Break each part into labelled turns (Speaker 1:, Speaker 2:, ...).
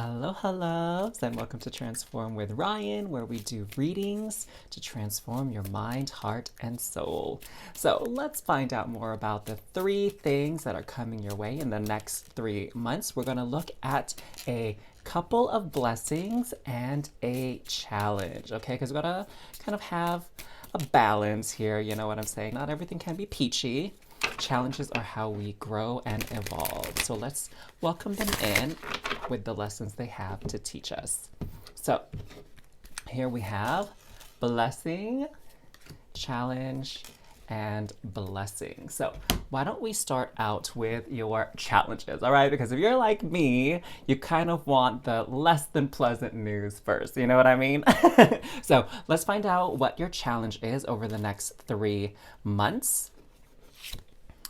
Speaker 1: Aloha loves, and welcome to Transform with Ryan, where we do readings to transform your mind, heart, and soul. So let's find out more about the three things that are coming your way in the next 3 months. We're going to look at a couple of blessings and a challenge, okay? Because we're going to kind of have a balance here, you know what I'm saying? Not everything can be peachy. Challenges are how we grow and evolve. So let's welcome them in with the lessons they have to teach us. So here we have blessing, challenge, and blessing. So why don't we start out with your challenges, all right? Because if you're like me, you kind of want the less than pleasant news first, you know what I mean? So let's find out what your challenge is over the next 3 months.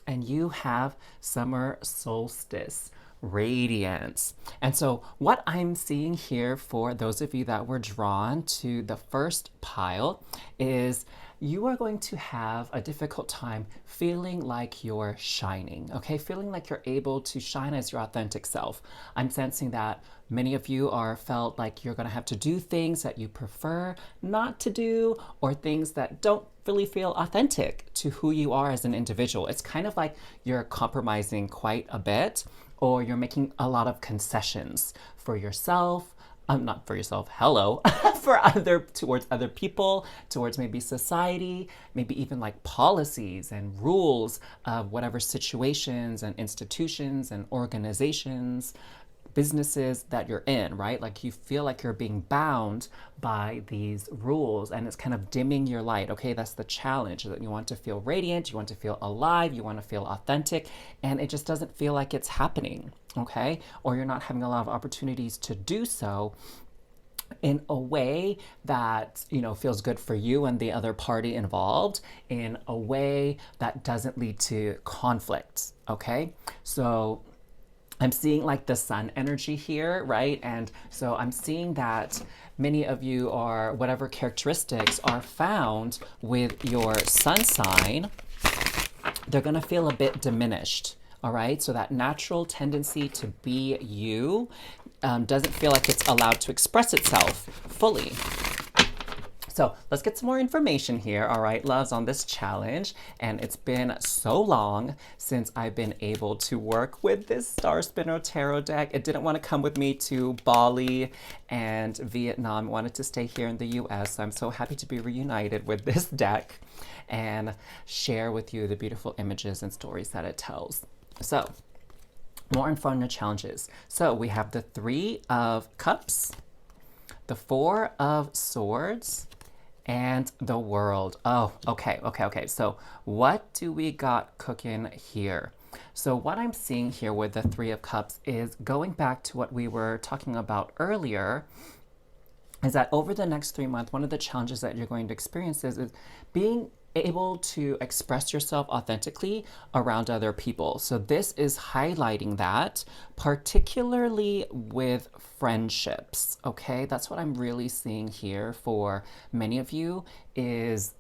Speaker 1: And you have summer solstice radiance. And so what I'm seeing here for those of you that were drawn to the first pile is you are going to have a difficult time feeling like you're shining, okay? Feeling like you're able to shine as your authentic self. I'm sensing that many of you are felt like you're gonna have to do things that you prefer not to do, or things that don't really feel authentic to who you are as an individual. It's kind of like you're compromising quite a bit, or you're making a lot of concessions for yourself, not for yourself, hello, towards other people, towards maybe society, maybe even like policies and rules of whatever situations and institutions and organizations, businesses that you're in, right? Like you feel like you're being bound by these rules and it's kind of dimming your light. Okay, that's the challenge, that you want to feel radiant, you want to feel alive, you want to feel authentic, and it just doesn't feel like it's happening, okay? Or you're not having a lot of opportunities to do so in a way that, you know, feels good for you and the other party involved, in a way that doesn't lead to conflict, okay? So I'm seeing like the sun energy here, right? And so I'm seeing that many of you are, whatever characteristics are found with your sun sign, they're gonna feel a bit diminished, all right? So that natural tendency to be you doesn't feel like it's allowed to express itself fully. So let's get some more information here, all right, loves, on this challenge. And it's been so long since I've been able to work with this Star Spinner Tarot deck. It didn't want to come with me to Bali and Vietnam. It wanted to stay here in the US. So I'm so happy to be reunited with this deck and share with you the beautiful images and stories that it tells. So more info on the challenges. So we have the 3 of Cups, the 4 of Swords, and the World. Oh, okay. So what do we got cooking here? So what I'm seeing here with the 3 of Cups is going back to what we were talking about earlier, is that over the next 3 months, one of the challenges that you're going to experience is being able to express yourself authentically around other people. So this is highlighting that, particularly with friendships, okay? That's what I'm really seeing here for many of you, is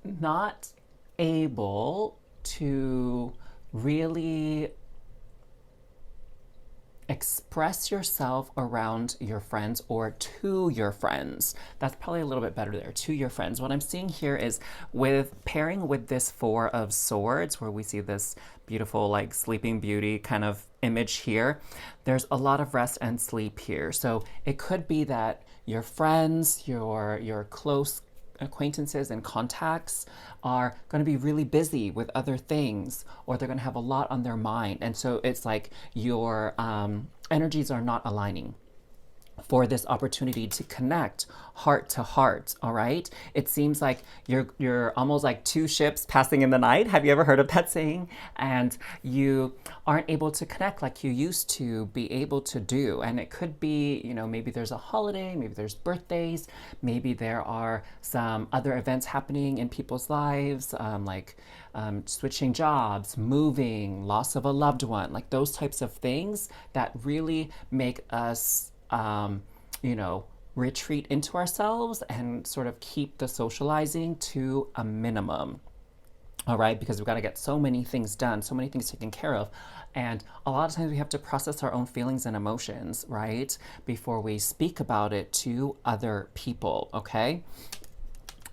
Speaker 1: not able to really express yourself around your friends, or to your friends. That's probably a little bit better there, to your friends. What I'm seeing here is with pairing with this 4 of Swords, where we see this beautiful like Sleeping Beauty kind of image here, there's a lot of rest and sleep here. So it could be that your friends, your close acquaintances and contacts are going to be really busy with other things, or they're going to have a lot on their mind. And so it's like your energies are not aligning for this opportunity to connect heart to heart, all right? It seems like you're almost like 2 ships passing in the night. Have you ever heard of that saying? And you aren't able to connect like you used to be able to do. And it could be, you know, maybe there's a holiday, maybe there's birthdays, maybe there are some other events happening in people's lives, switching jobs, moving, loss of a loved one, like those types of things that really make us retreat into ourselves and sort of keep the socializing to a minimum. all right, because we've got to get so many things done, so many things taken care of. And a lot of times we have to process our own feelings and emotions, right, before we speak about it to other people, okay?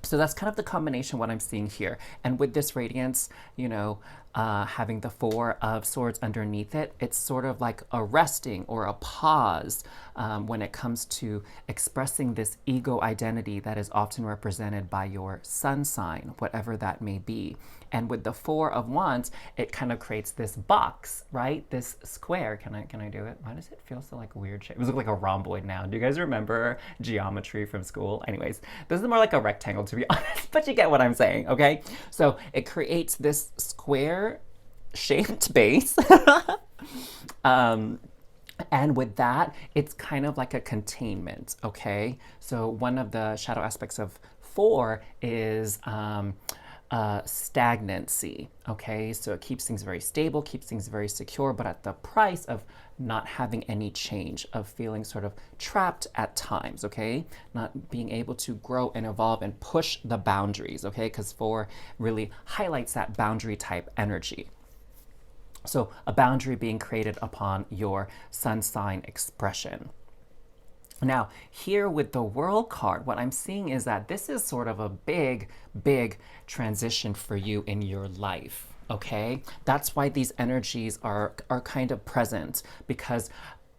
Speaker 1: So that's kind of the combination what I'm seeing here. And with this radiance, having the Four of Swords underneath it, it's sort of like a resting or a pause when it comes to expressing this ego identity that is often represented by your sun sign, whatever that may be. And with the Four of Wands, it kind of creates this box, right? This square. Can I do it? Why does it feel so like a weird shape? It looks like a rhomboid now. Do you guys remember geometry from school? Anyways, this is more like a rectangle to be honest, but you get what I'm saying, okay? So it creates this square shaped base. And with that, it's kind of like a containment, okay? So one of the shadow aspects of four is stagnancy, okay? So it keeps things very stable, keeps things very secure, but at the price of not having any change, of feeling sort of trapped at times, okay? Not being able to grow and evolve and push the boundaries, okay? Because four really highlights that boundary type energy. So a boundary being created upon your sun sign expression. Now, here with the World card, what I'm seeing is that this is sort of a big, big transition for you in your life, okay? That's why these energies are kind of present, because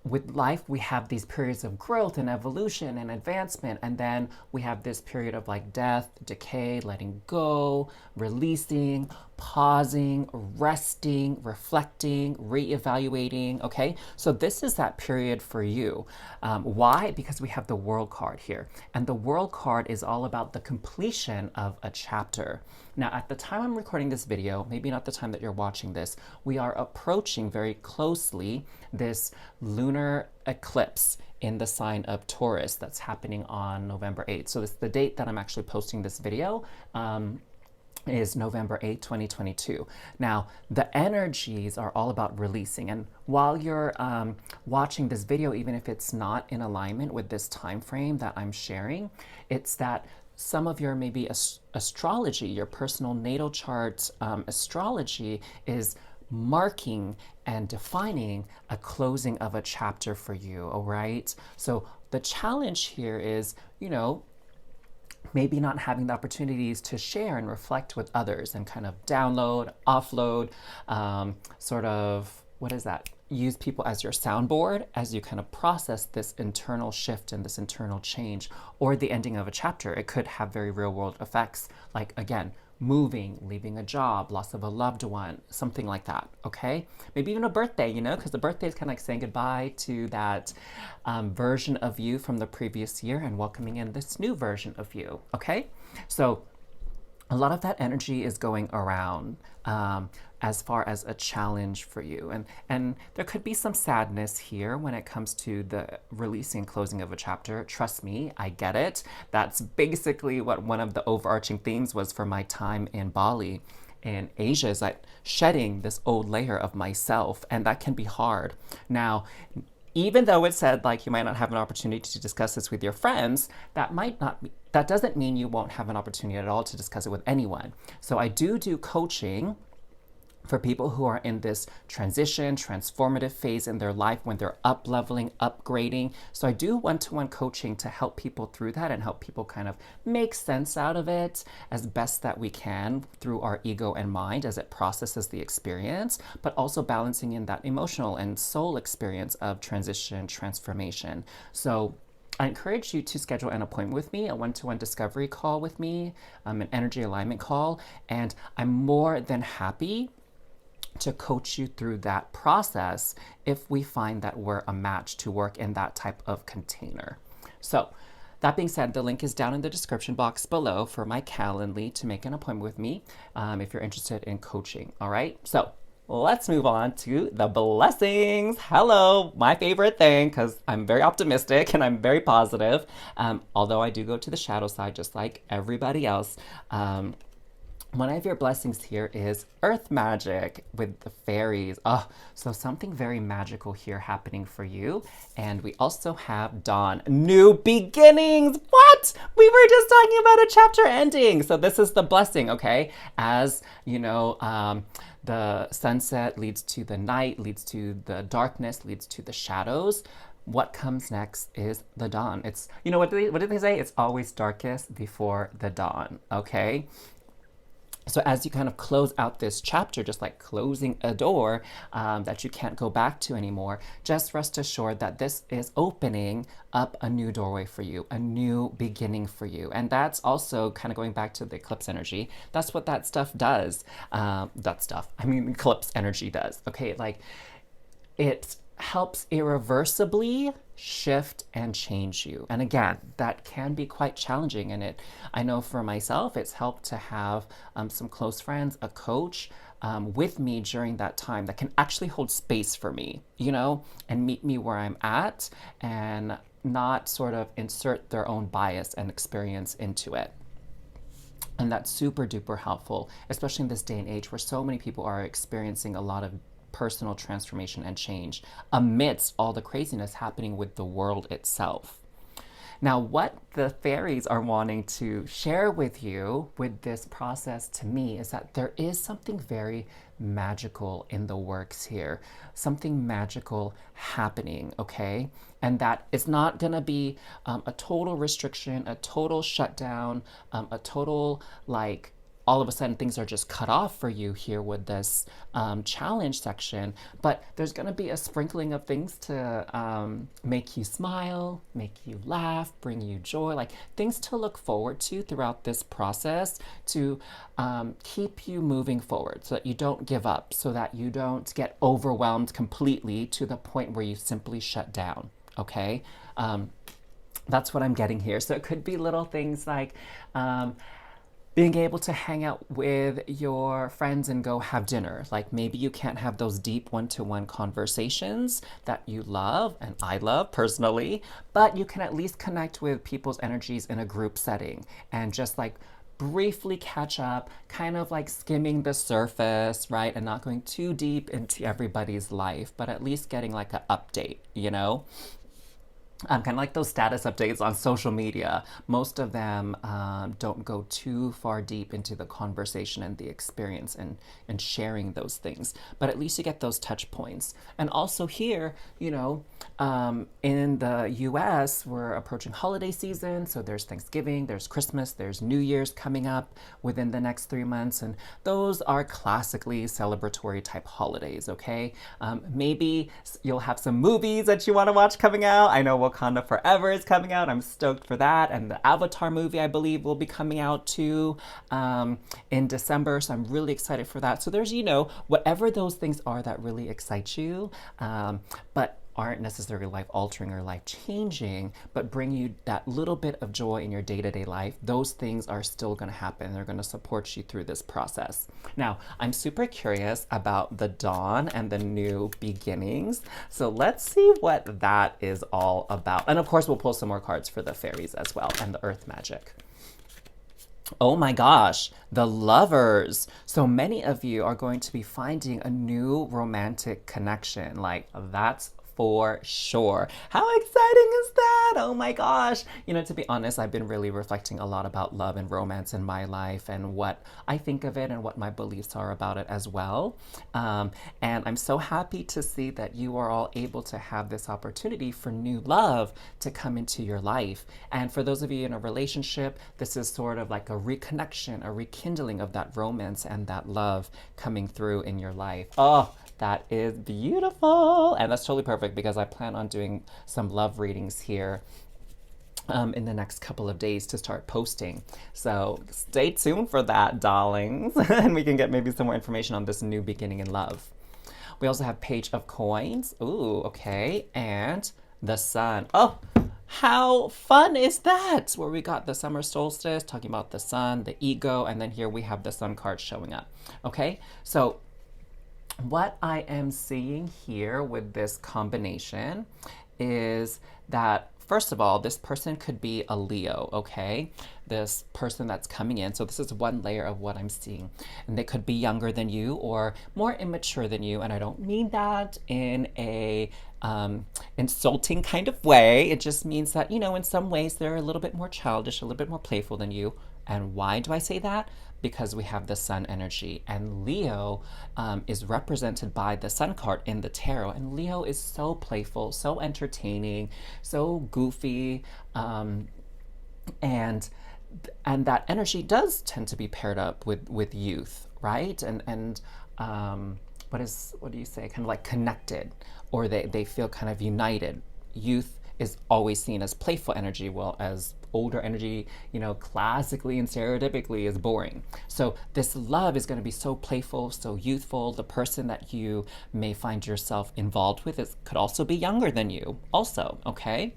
Speaker 1: with life, we have these periods of growth and evolution and advancement, and then we have this period of like death, decay, letting go, releasing, pausing, resting, reflecting, reevaluating, okay? So this is that period for you. Why? Because we have the World card here, and the World card is all about the completion of a chapter. Now, at the time I'm recording this video, maybe not the time that you're watching this, we are approaching very closely this lunar eclipse in the sign of Taurus that's happening on November 8th. So this, the date that I'm actually posting this video is November 8th, 2022. Now, the energies are all about releasing. And while you're watching this video, even if it's not in alignment with this time frame that I'm sharing, it's that some of your maybe astrology, your personal natal chart astrology is marking and defining a closing of a chapter for you, all right? So the challenge here is, maybe not having the opportunities to share and reflect with others and kind of download, offload, sort of, what is that? Use people as your soundboard as you kind of process this internal shift and this internal change, or the ending of a chapter. It could have very real world effects, like, again, moving, leaving a job, loss of a loved one, something like that, okay? Maybe even a birthday, because the birthday is kind of like saying goodbye to that version of you from the previous year and welcoming in this new version of you, okay? So a lot of that energy is going around as far as a challenge for you. And there could be some sadness here when it comes to the releasing and closing of a chapter. Trust me, I get it. That's basically what one of the overarching themes was for my time in Bali in Asia, is like shedding this old layer of myself, and that can be hard. Now, even though it said like you might not have an opportunity to discuss this with your friends, that doesn't mean you won't have an opportunity at all to discuss it with anyone. So I do coaching for people who are in this transition, transformative phase in their life when they're up-leveling, upgrading. So I do one-to-one coaching to help people through that and help people kind of make sense out of it as best that we can through our ego and mind as it processes the experience, but also balancing in that emotional and soul experience of transition, transformation. So I encourage you to schedule an appointment with me, a one-to-one discovery call with me, an energy alignment call, and I'm more than happy to coach you through that process if we find that we're a match to work in that type of container. So that being said, the link is down in the description box below for my Calendly to make an appointment with me if you're interested in coaching, all right? So let's move on to the blessings. Hello, my favorite thing, because I'm very optimistic and I'm very positive, although I do go to the shadow side just like everybody else. One of your blessings here is earth magic with the fairies. Oh, so something very magical here happening for you. And we also have dawn, new beginnings. What? We were just talking about a chapter ending. So this is the blessing, okay? As you know, the sunset leads to the night, leads to the darkness, leads to the shadows. What comes next is the dawn. It's, you know, what did they say? It's always darkest before the dawn, okay? So as you kind of close out this chapter, just like closing a door that you can't go back to anymore, just rest assured that this is opening up a new doorway for you, a new beginning for you. And that's also kind of going back to the eclipse energy. That's what that stuff does. Eclipse energy does. Okay, like it helps irreversibly shift and change you. And again, that can be quite challenging. And I know for myself, it's helped to have some close friends, a coach with me during that time that can actually hold space for me, you know, and meet me where I'm at and not sort of insert their own bias and experience into it. And that's super duper helpful, especially in this day and age where so many people are experiencing a lot of personal transformation and change amidst all the craziness happening with the world itself. Now, what the fairies are wanting to share with you with this process to me is that there is something very magical in the works here, something magical happening, okay? And that it's not gonna be a total restriction, a total shutdown, a total like all of a sudden things are just cut off for you here with this challenge section, but there's going to be a sprinkling of things to make you smile, make you laugh, bring you joy, like things to look forward to throughout this process to keep you moving forward so that you don't give up, so that you don't get overwhelmed completely to the point where you simply shut down, okay? That's what I'm getting here. So it could be little things like being able to hang out with your friends and go have dinner. Like maybe you can't have those deep one-to-one conversations that you love and I love personally, but you can at least connect with people's energies in a group setting and just like briefly catch up, kind of like skimming the surface, right? And not going too deep into everybody's life, but at least getting like an update, you know? Kind of like those status updates on social media. Most of them don't go too far deep into the conversation and the experience and sharing those things. But at least you get those touch points. And also here, you know, in the US, we're approaching holiday season. So there's Thanksgiving, there's Christmas, there's New Year's coming up within the next 3 months. And those are classically celebratory type holidays, okay? Maybe you'll have some movies that you want to watch coming out. I know Wakanda Forever is coming out. I'm stoked for that. And the Avatar movie, I believe, will be coming out too in December. So I'm really excited for that. So there's, you know, whatever those things are that really excite you, but aren't necessarily life-altering or life-changing, but bring you that little bit of joy in your day-to-day life, those things are still going to happen. They're going to support you through this process. Now, I'm super curious about the dawn and the new beginnings. So let's see what that is all about. And of course, we'll pull some more cards for the fairies as well and the earth magic. Oh my gosh, the lovers. So many of you are going to be finding a new romantic connection. Like that's for sure. How exciting is that? Oh my gosh. You know, to be honest, I've been really reflecting a lot about love and romance in my life and what I think of it and what my beliefs are about it as well. And I'm so happy to see that you are all able to have this opportunity for new love to come into your life. And for those of you in a relationship, this is sort of like a reconnection, a rekindling of that romance and that love coming through in your life. Oh, that is beautiful. And that's totally perfect because I plan on doing some love readings here in the next couple of days to start posting. So stay tuned for that, darlings. And we can get maybe some more information on this new beginning in love. We also have Page of Coins. Ooh, okay. And the Sun. Oh, how fun is that? Where we got the summer solstice, talking about the sun, the ego, and then here we have the Sun card showing up. Okay, so what I am seeing here with this combination is that first of all, this person could be a Leo, okay? This person that's coming in. So this is one layer of what I'm seeing. And they could be younger than you or more immature than you. And I don't mean that in a insulting kind of way. It just means that, you know, in some ways they're a little bit more childish, a little bit more playful than you. And why do I say that? Because we have the sun energy, and Leo is represented by the sun card in the tarot, and Leo is so playful, so entertaining, so goofy, and that energy does tend to be paired up with youth, right? And what do you say, kind of like connected, or they feel kind of united. Youth is always seen as playful energy, well, as older energy, you know, classically and stereotypically is boring. So this love is going to be so playful, so youthful. The person that you may find yourself involved with could also be younger than you also, okay?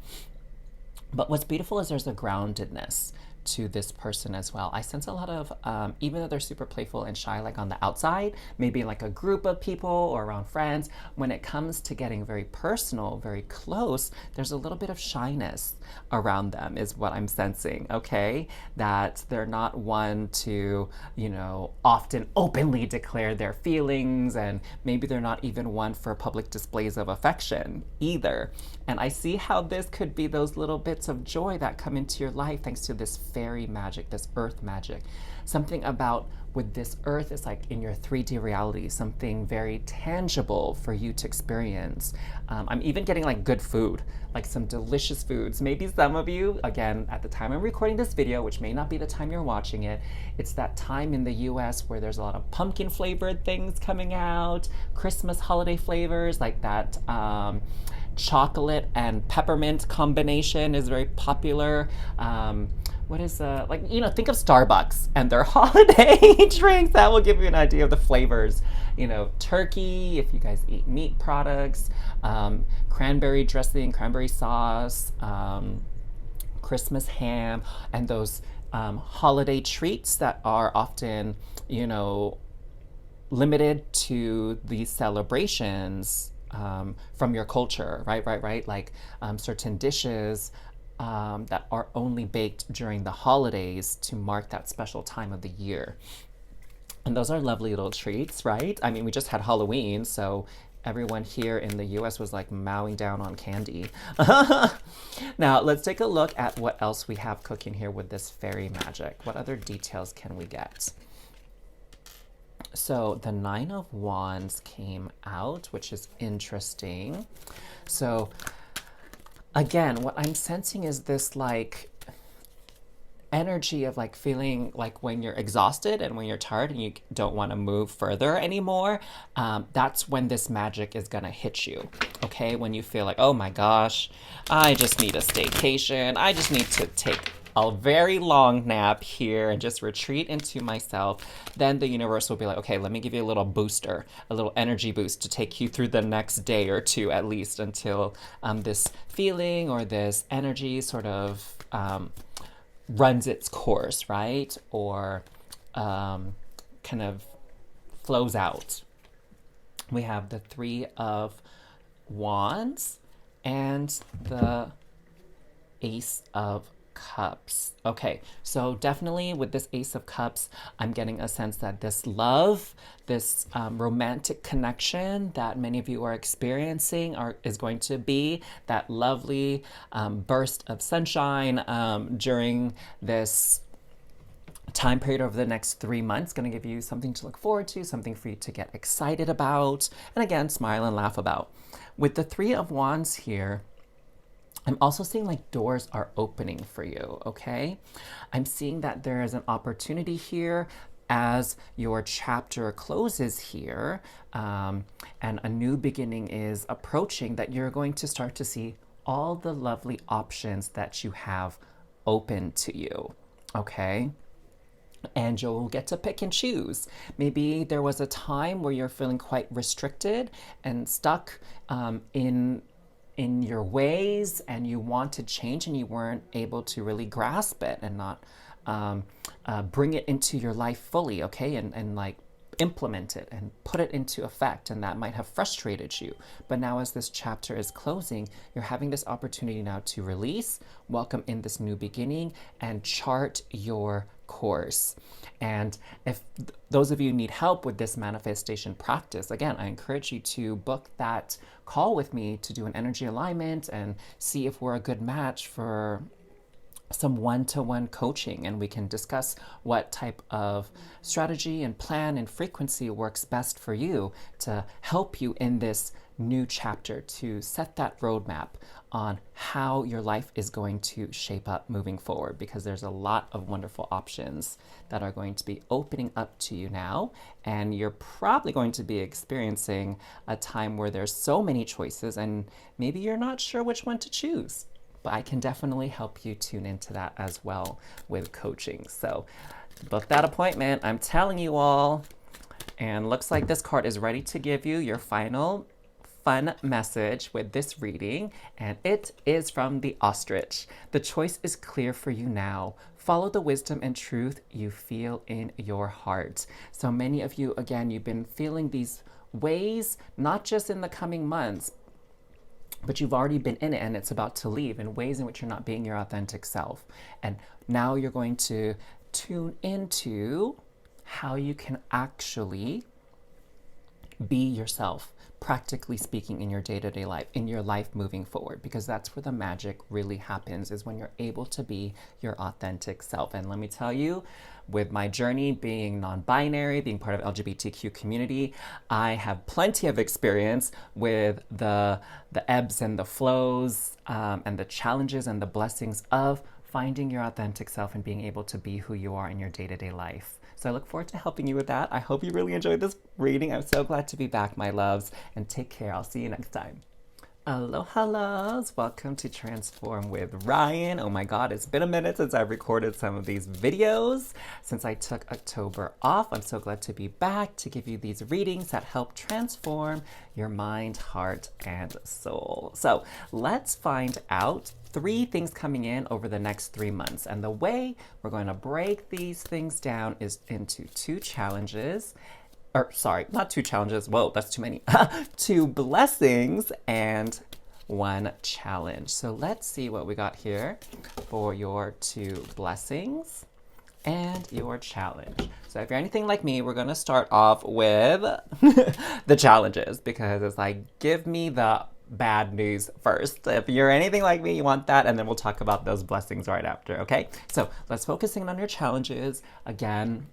Speaker 1: But what's beautiful is there's a groundedness to this person as well. I sense a lot of, even though they're super playful and shy, like on the outside, maybe like a group of people or around friends, when it comes to getting very personal, very close, there's a little bit of shyness around them is what I'm sensing, okay? That they're not one to, you know, often openly declare their feelings, and maybe they're not even one for public displays of affection either. And I see how this could be those little bits of joy that come into your life thanks to this fairy magic, this earth magic. Something about with this earth is like in your 3D reality, something very tangible for you to experience. I'm even getting like good food, like some delicious foods. Maybe some of you, again, at the time I'm recording this video, which may not be the time you're watching it, it's that time in the US where there's a lot of pumpkin flavored things coming out, Christmas holiday flavors, like that chocolate and peppermint combination is very popular. What is like, you know, think of Starbucks and their holiday drinks. That will give you an idea of the flavors. You know, turkey, if you guys eat meat products, cranberry dressing, cranberry sauce, Christmas ham, and those holiday treats that are often, you know, limited to these celebrations from your culture, right? Like certain dishes that are only baked during the holidays to mark that special time of the year. And those are lovely little treats, right? I mean, we just had Halloween, so everyone here in the US was like mowing down on candy. Now, let's take a look at what else we have cooking here with this fairy magic. What other details can we get? So the Nine of Wands came out, which is interesting. So again, what I'm sensing is this like energy of like feeling like when you're exhausted and when you're tired and you don't want to move further anymore, that's when this magic is gonna hit you, okay? When you feel like, oh my gosh, I just need a staycation, I just need to take a very long nap here and just retreat into myself, then the universe will be like, okay, let me give you a little booster, a little energy boost to take you through the next day or two at least until this feeling or this energy sort of runs its course, right? Or kind of flows out. We have the Three of Wands and the Ace of Cups. Okay, so definitely with this Ace of Cups, I'm getting a sense that this love, this romantic connection that many of you are experiencing is going to be that lovely burst of sunshine during this time period over the next 3 months. Going to give you something to look forward to, something for you to get excited about, and again, smile and laugh about. With the Three of Wands here, I'm also seeing like doors are opening for you, okay? I'm seeing that there is an opportunity here as your chapter closes here and a new beginning is approaching, that you're going to start to see all the lovely options that you have open to you, okay? And you'll get to pick and choose. Maybe there was a time where you're feeling quite restricted and stuck in your ways, and you want to change and you weren't able to really grasp it and not bring it into your life fully, okay? And like implement it and put it into effect, and that might have frustrated you. But now as this chapter is closing, you're having this opportunity now to release, welcome in this new beginning, and chart your course. And if those of you need help with this manifestation practice, again, I encourage you to book that call with me to do an energy alignment and see if we're a good match for some one-to-one coaching, and we can discuss what type of strategy and plan and frequency works best for you to help you in this new chapter, to set that roadmap on how your life is going to shape up moving forward, because there's a lot of wonderful options that are going to be opening up to you now, and you're probably going to be experiencing a time where there's so many choices and maybe you're not sure which one to choose. But I can definitely help you tune into that as well with coaching. So book that appointment, I'm telling you all. And looks like this card is ready to give you your final fun message with this reading, and it is from the ostrich. The choice is clear for you now. Follow the wisdom and truth you feel in your heart. So many of you, again, you've been feeling these ways, not just in the coming months, but you've already been in it and it's about to leave in ways in which you're not being your authentic self. And now you're going to tune into how you can actually be yourself, practically speaking, in your day-to-day life, in your life moving forward, because that's where the magic really happens, is when you're able to be your authentic self. And let me tell you, with my journey being non-binary, being part of LGBTQ community, I have plenty of experience with the ebbs and the flows, and the challenges and the blessings of finding your authentic self and being able to be who you are in your day-to-day life. So I look forward to helping you with that. I hope you really enjoyed this reading. I'm so glad to be back, my loves, and take care. I'll see you next time. Aloha loves, welcome to Transform with Ryan. Oh my God, it's been a minute since I've recorded some of these videos. Since I took October off, I'm so glad to be back to give you these readings that help transform your mind, heart, and soul. So let's find out 3 things coming in over the next 3 months. And the way we're going to break these things down is into 2 challenges. Or sorry, not 2 challenges. Whoa, that's too many. 2 blessings and 1 challenge. So let's see what we got here for your 2 blessings and your challenge. So if you're anything like me, we're going to start off with the challenges, because it's like, give me the bad news first. If you're anything like me, you want that, and then we'll talk about those blessings right after, okay? So let's focus in on your challenges. Again,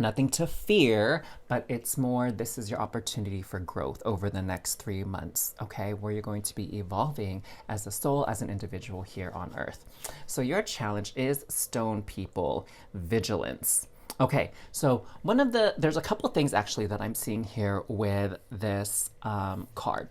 Speaker 1: nothing to fear, but it's more, this is your opportunity for growth over the next 3 months, okay? Where you're going to be evolving as a soul, as an individual here on earth. So your challenge is stone people, vigilance. Okay, so there's a couple of things actually that I'm seeing here with this card.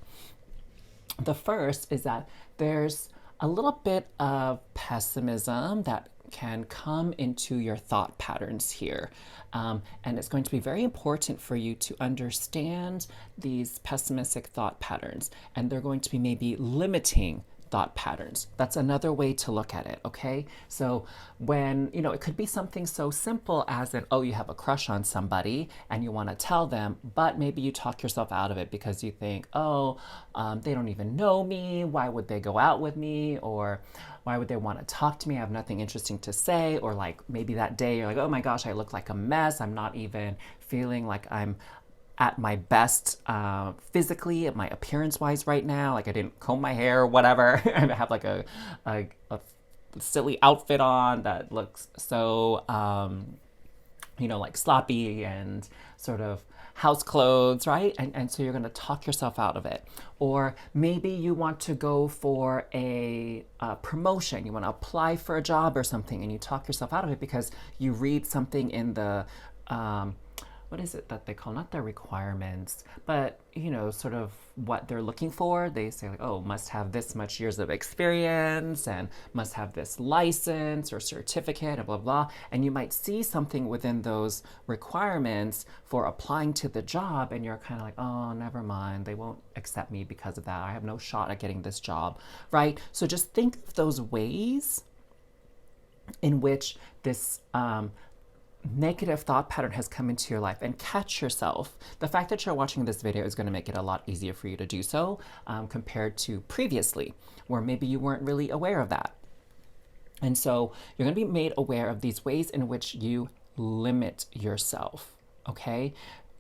Speaker 1: The first is that there's a little bit of pessimism that can come into your thought patterns here. And it's going to be very important for you to understand these pessimistic thought patterns, and they're going to be maybe limiting thought patterns. That's another way to look at it, okay? So when, it could be something so simple as that, oh, you have a crush on somebody and you want to tell them, but maybe you talk yourself out of it because you think, oh, they don't even know me. Why would they go out with me? Or why would they want to talk to me? I have nothing interesting to say. Or like maybe that day you're like, oh my gosh, I look like a mess. I'm not even feeling like I'm at my best physically, at my appearance wise right now. Like I didn't comb my hair or whatever. I have like a silly outfit on that looks so, like sloppy and sort of house clothes, right? And so you're going to talk yourself out of it. Or maybe you want to go for a promotion. You want to apply for a job or something, and you talk yourself out of it because you read something in the what is it that they call, not the requirements, but sort of what they're looking for. They say like, oh, must have this much years of experience and must have this license or certificate and blah, blah. And you might see something within those requirements for applying to the job, and you're kind of like, oh, never mind. They won't accept me because of that. I have no shot at getting this job, right? So just think of those ways in which this negative thought pattern has come into your life, and catch yourself. The fact that you're watching this video is going to make it a lot easier for you to do so compared to previously, where maybe you weren't really aware of that. And so you're going to be made aware of these ways in which you limit yourself, okay?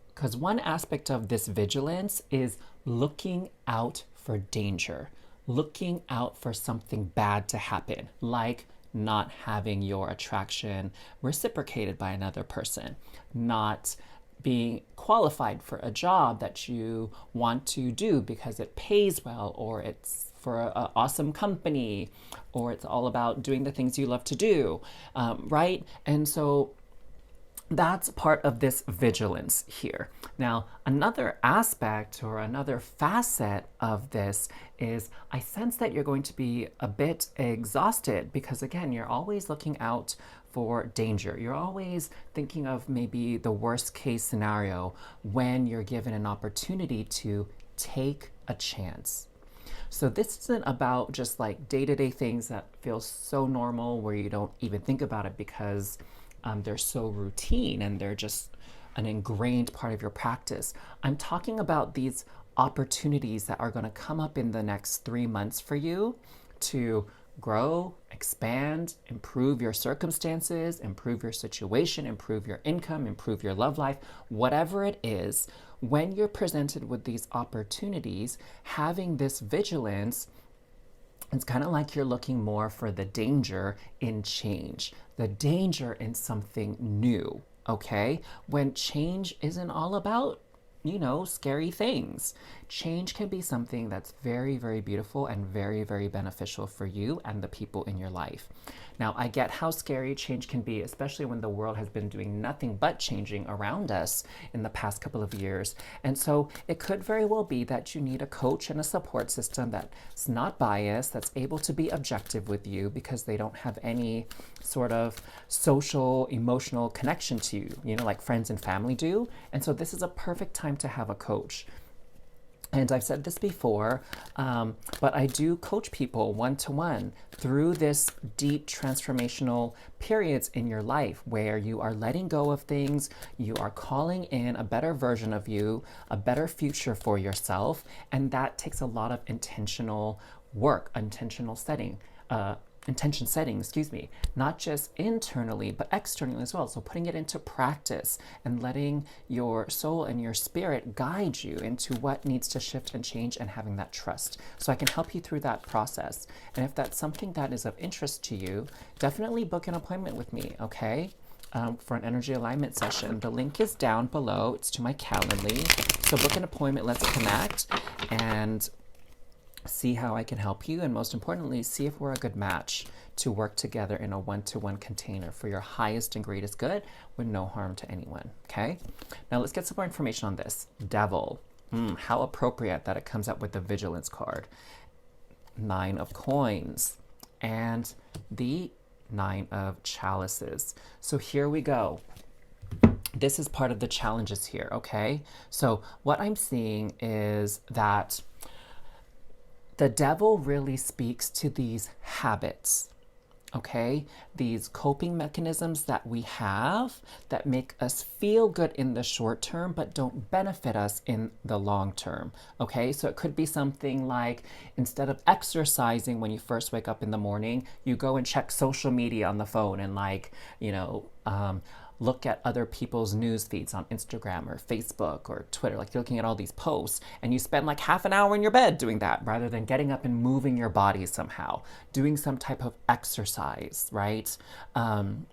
Speaker 1: Because one aspect of this vigilance is looking out for danger, looking out for something bad to happen, like not having your attraction reciprocated by another person, not being qualified for a job that you want to do because it pays well, or it's for an awesome company, or it's all about doing the things you love to do, right? And so that's part of this vigilance here. Now, another aspect or another facet of this is I sense that you're going to be a bit exhausted because, again, you're always looking out for danger. You're always thinking of maybe the worst case scenario when you're given an opportunity to take a chance. So this isn't about just like day-to-day things that feel so normal where you don't even think about it because they're so routine and they're just an ingrained part of your practice. I'm talking about these opportunities that are going to come up in the next 3 months for you to grow, expand, improve your circumstances, improve your situation, improve your income, improve your love life, whatever it is. When you're presented with these opportunities, having this vigilance, it's kind of like you're looking more for the danger in change, the danger in something new, okay? When change isn't all about, scary things. Change can be something that's very, very beautiful and very, very beneficial for you and the people in your life. Now, I get how scary change can be, especially when the world has been doing nothing but changing around us in the past couple of years. And so it could very well be that you need a coach and a support system that's not biased, that's able to be objective with you because they don't have any sort of social, emotional connection to you, like friends and family do. And so this is a perfect time to have a coach. And I've said this before, but I do coach people one-to-one through this deep transformational periods in your life where you are letting go of things, you are calling in a better version of you, a better future for yourself, and that takes a lot of intentional work, intention setting, not just internally, but externally as well. So putting it into practice and letting your soul and your spirit guide you into what needs to shift and change and having that trust. So I can help you through that process. And if that's something that is of interest to you, definitely book an appointment with me, okay? For an energy alignment session. The link is down below. It's to my Calendly. So book an appointment, let's connect, and see how I can help you, and most importantly, see if we're a good match to work together in a one-to-one container for your highest and greatest good with no harm to anyone, okay? Now let's get some more information on this. Devil. How appropriate that it comes up with the vigilance card. 9 of coins and the 9 of chalices. So here we go. This is part of the challenges here, okay? So what I'm seeing is that the devil really speaks to these habits, okay? These coping mechanisms that we have that make us feel good in the short term, but don't benefit us in the long term, okay? So it could be something like, instead of exercising when you first wake up in the morning, you go and check social media on the phone and look at other people's news feeds on Instagram or Facebook or Twitter. Like, you're looking at all these posts and you spend like half an hour in your bed doing that rather than getting up and moving your body somehow, doing some type of exercise, right? And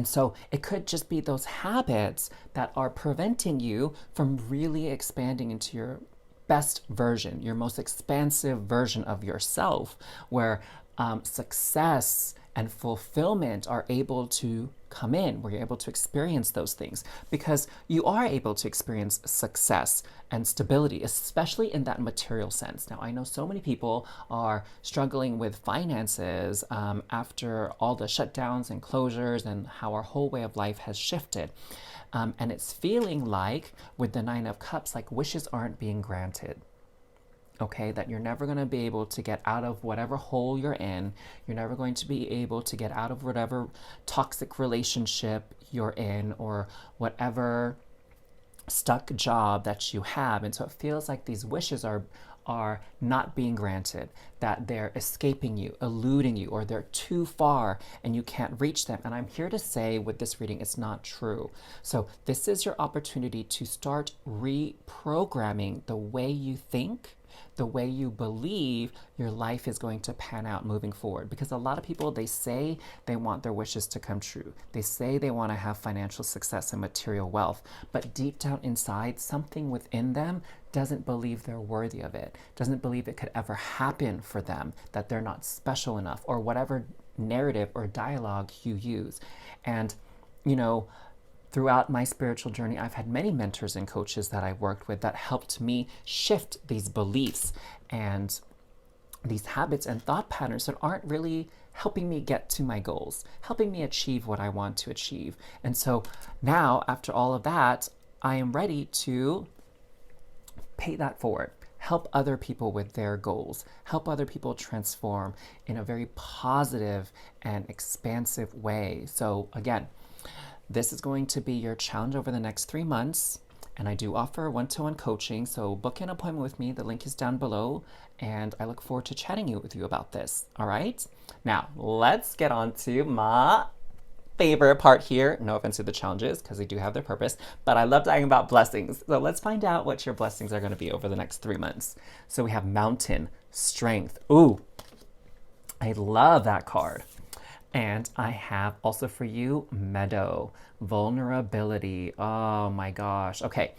Speaker 1: so it could just be those habits that are preventing you from really expanding into your best version, your most expansive version of yourself, where success and fulfillment are able to come in, where you're able to experience those things, because you are able to experience success and stability, especially in that material sense. Now, I know so many people are struggling with finances after all the shutdowns and closures and how our whole way of life has shifted. And it's feeling like, with the 9 of Cups, like wishes aren't being granted. Okay, that you're never going to be able to get out of whatever hole you're in. You're never going to be able to get out of whatever toxic relationship you're in or whatever stuck job that you have. And so it feels like these wishes are not being granted, that they're escaping you, eluding you, or they're too far and you can't reach them. And I'm here to say with this reading, it's not true. So this is your opportunity to start reprogramming the way you think, the way you believe your life is going to pan out moving forward. Because a lot of people, they say they want their wishes to come true. They say they want to have financial success and material wealth. But deep down inside, something within them doesn't believe they're worthy of it, doesn't believe it could ever happen for them, that they're not special enough, or whatever narrative or dialogue you use. And, you know, throughout my spiritual journey, I've had many mentors and coaches that I worked with that helped me shift these beliefs and these habits and thought patterns that aren't really helping me get to my goals, helping me achieve what I want to achieve. And so now, after all of that, I am ready to pay that forward, help other people with their goals, help other people transform in a very positive and expansive way. So again, this is going to be your challenge over the next 3 months. And I do offer one-to-one coaching, so book an appointment with me. The link is down below, and I look forward to chatting with you about this. All right? Now, let's get on to my favorite part here. No offense to the challenges, because they do have their purpose, but I love talking about blessings. So let's find out what your blessings are going to be over the next 3 months. So we have Mountain, Strength. Ooh, I love that card. And I have also for you, Meadow, Vulnerability. Oh my gosh. Okay.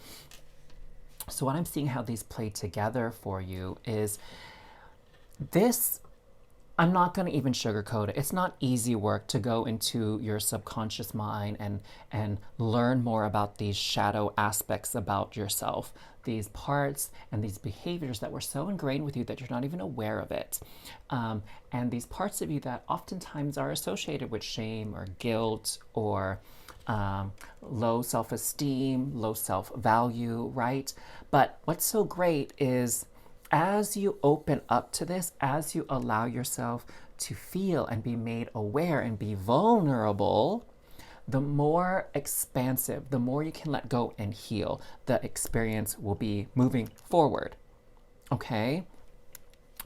Speaker 1: So what I'm seeing how these play together for you is this. I'm not going to even sugarcoat it. It's not easy work to go into your subconscious mind and learn more about these shadow aspects about yourself, these parts and these behaviors that were so ingrained with you that you're not even aware of it. And these parts of you that oftentimes are associated with shame or guilt or low self-esteem, low self-value, right? But what's so great is as you open up to this, as you allow yourself to feel and be made aware and be vulnerable, the more expansive, the more you can let go and heal, the experience will be moving forward. Okay?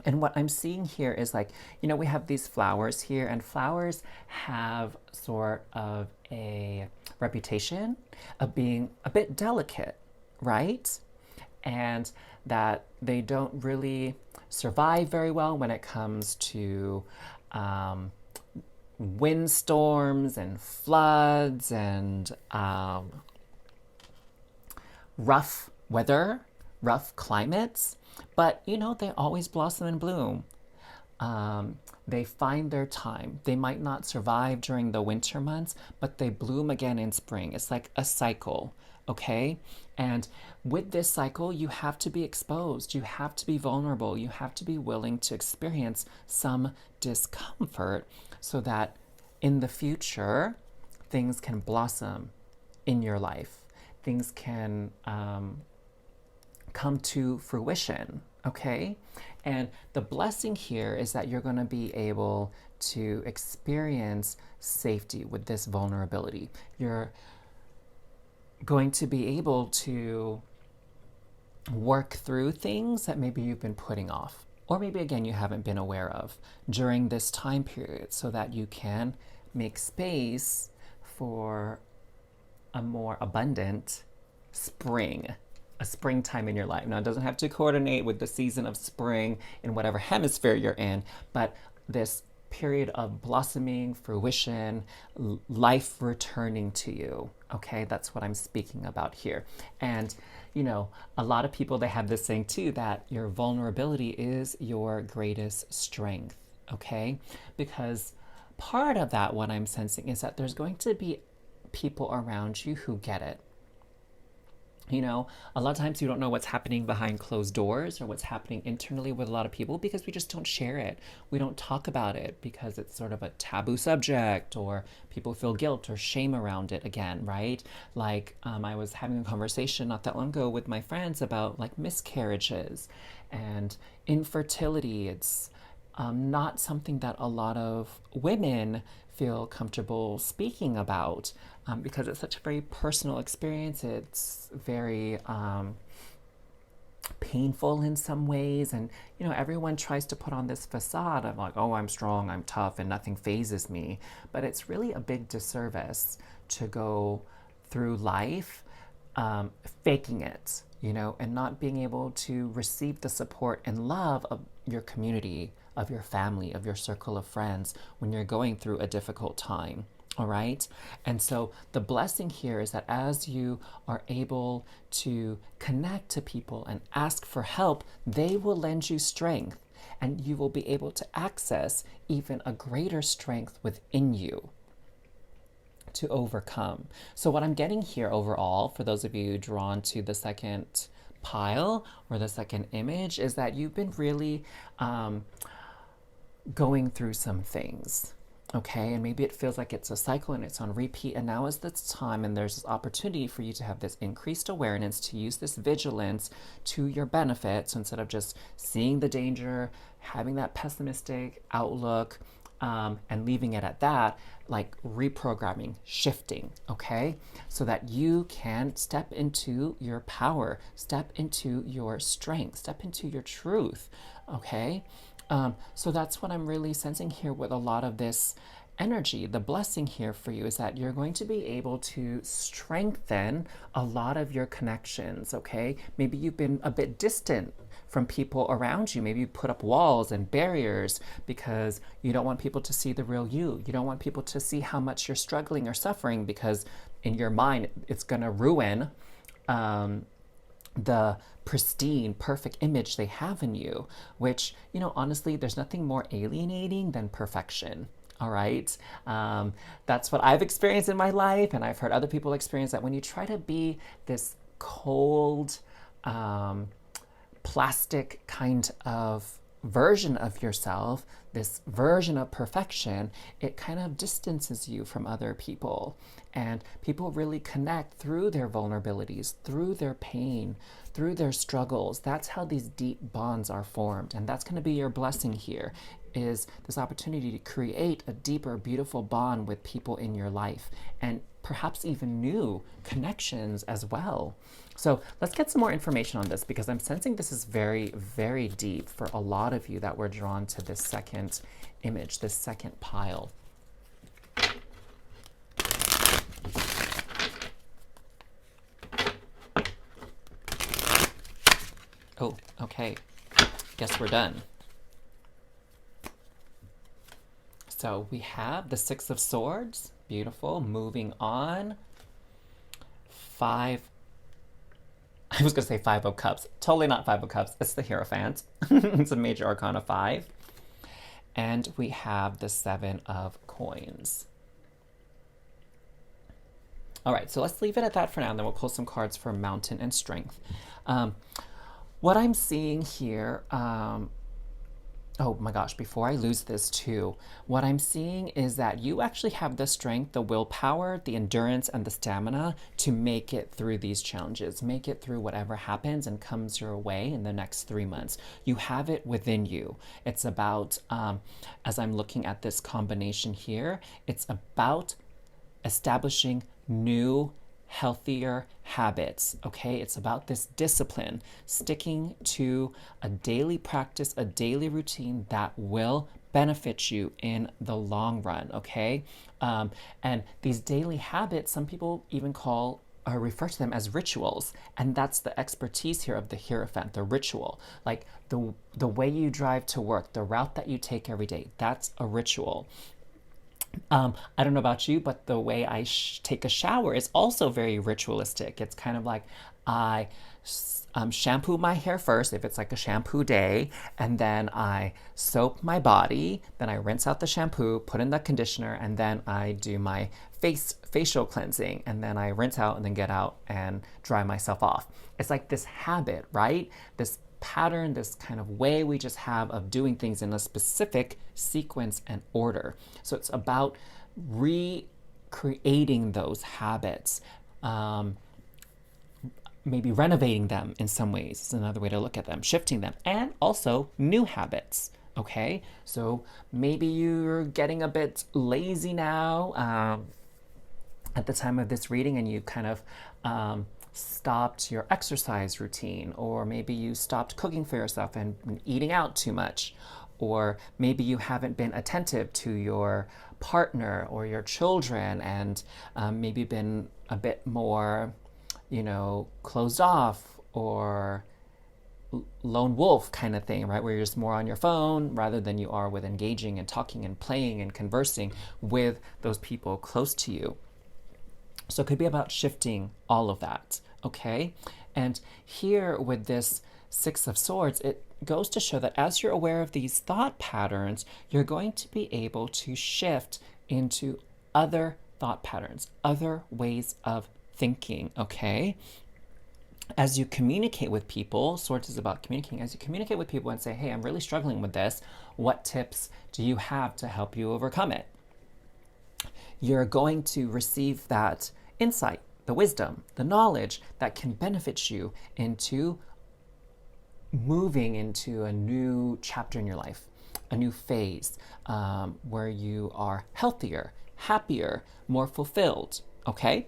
Speaker 1: And what I'm seeing here is like, you know, we have these flowers here, and flowers have sort of a reputation of being a bit delicate, right? And that they don't really survive very well when it comes to windstorms and floods and rough weather, rough climates. But, you know, they always blossom and bloom. They find their time. They might not survive during the winter months, but they bloom again in spring. It's like a cycle, okay? And with this cycle, you have to be exposed. You have to be vulnerable. You have to be willing to experience some discomfort so that in the future, things can blossom in your life. Things can come to fruition, okay? And the blessing here is that you're going to be able to experience safety with this vulnerability. You're going to be able to work through things that maybe you've been putting off, or maybe again you haven't been aware of during this time period, so that you can make space for a more abundant spring, a springtime in your life. Now, it doesn't have to coordinate with the season of spring in whatever hemisphere you're in, but this period of blossoming, fruition, life returning to you. Okay, that's what I'm speaking about here. And, you know, a lot of people, they have this saying too, that your vulnerability is your greatest strength. Okay, because part of that, what I'm sensing is that there's going to be people around you who get it. You know, a lot of times you don't know what's happening behind closed doors or what's happening internally with a lot of people because we just don't share it. We don't talk about it because it's sort of a taboo subject, or people feel guilt or shame around it again, right? Like, I was having a conversation not that long ago with my friends about like miscarriages and infertility. It's not something that a lot of women feel comfortable speaking about, because it's such a very personal experience. It's very painful in some ways. And, everyone tries to put on this facade of like, oh, I'm strong, I'm tough, and nothing phases me. But it's really a big disservice to go through life faking it, and not being able to receive the support and love of your community, of your family, of your circle of friends when you're going through a difficult time. All right. And so the blessing here is that as you are able to connect to people and ask for help, they will lend you strength, and you will be able to access even a greater strength within you to overcome. So, what I'm getting here overall, for those of you drawn to the second pile or the second image, is that you've been really going through some things. Okay, and maybe it feels like it's a cycle and it's on repeat, and now is the time, and there's this opportunity for you to have this increased awareness, to use this vigilance to your benefit. So instead of just seeing the danger, having that pessimistic outlook, and leaving it at that, like reprogramming, shifting, okay? So that you can step into your power, step into your strength, step into your truth, okay? So that's what I'm really sensing here with a lot of this energy. The blessing here for you is that you're going to be able to strengthen a lot of your connections, okay? Maybe you've been a bit distant from people around you. Maybe you put up walls and barriers because you don't want people to see the real you. You don't want people to see how much you're struggling or suffering, because in your mind, it's going to ruin the pristine, perfect image they have in you, which, honestly, there's nothing more alienating than perfection. All right. That's what I've experienced in my life, and I've heard other people experience that when you try to be this cold, plastic kind of version of yourself, this version of perfection, it kind of distances you from other people. And people really connect through their vulnerabilities, through their pain, through their struggles. That's how these deep bonds are formed. And that's going to be your blessing here, is this opportunity to create a deeper, beautiful bond with people in your life, and perhaps even new connections as well. So let's get some more information on this, because I'm sensing this is very, very deep for a lot of you that were drawn to this second image, this second pile. Oh, okay. Guess we're done. So we have the Six of Swords. Beautiful. Moving on. I was going to say Five of Cups. Totally not Five of Cups. It's the Hierophant. It's a major arcana 5. And we have the Seven of Coins. All right, so let's leave it at that for now, and then we'll pull some cards for Mountain and Strength. What I'm seeing here, oh my gosh, before I lose this too, what I'm seeing is that you actually have the strength, the willpower, the endurance, and the stamina to make it through these challenges, make it through whatever happens and comes your way in the next 3 months. You have it within you. It's about, as I'm looking at this combination here, it's about establishing new, healthier habits, okay? It's about this discipline, sticking to a daily practice, a daily routine that will benefit you in the long run, okay? And these daily habits, some people even call or refer to them as rituals, and that's the expertise here of the Hierophant, the ritual. Like the way you drive to work, the route that you take every day, that's a ritual. I don't know about you, but the way I take a shower is also very ritualistic. It's kind of like I shampoo my hair first if it's like a shampoo day, and then I soap my body, then I rinse out the shampoo, put in the conditioner, and then I do my facial cleansing, and then I rinse out and then get out and dry myself off. It's like this habit, right? This pattern, this kind of way we just have of doing things in a specific sequence and order. So it's about recreating those habits. Maybe renovating them in some ways is another way to look at them, shifting them, and also new habits. Okay, so maybe you're getting a bit lazy now at the time of this reading, and you kind of stopped your exercise routine, or maybe you stopped cooking for yourself and eating out too much, or maybe you haven't been attentive to your partner or your children, and maybe been a bit more closed off or lone wolf kind of thing, right? Where you're just more on your phone rather than you are with engaging and talking and playing and conversing with those people close to you. So it could be about shifting all of that, okay? And here with this Six of Swords, it goes to show that as you're aware of these thought patterns, you're going to be able to shift into other thought patterns, other ways of thinking, okay? As you communicate with people, Swords is about communicating. As you communicate with people and say, hey, I'm really struggling with this, what tips do you have to help you overcome it? You're going to receive that insight, the wisdom, the knowledge that can benefit you into moving into a new chapter in your life, a new phase where you are healthier, happier, more fulfilled, okay?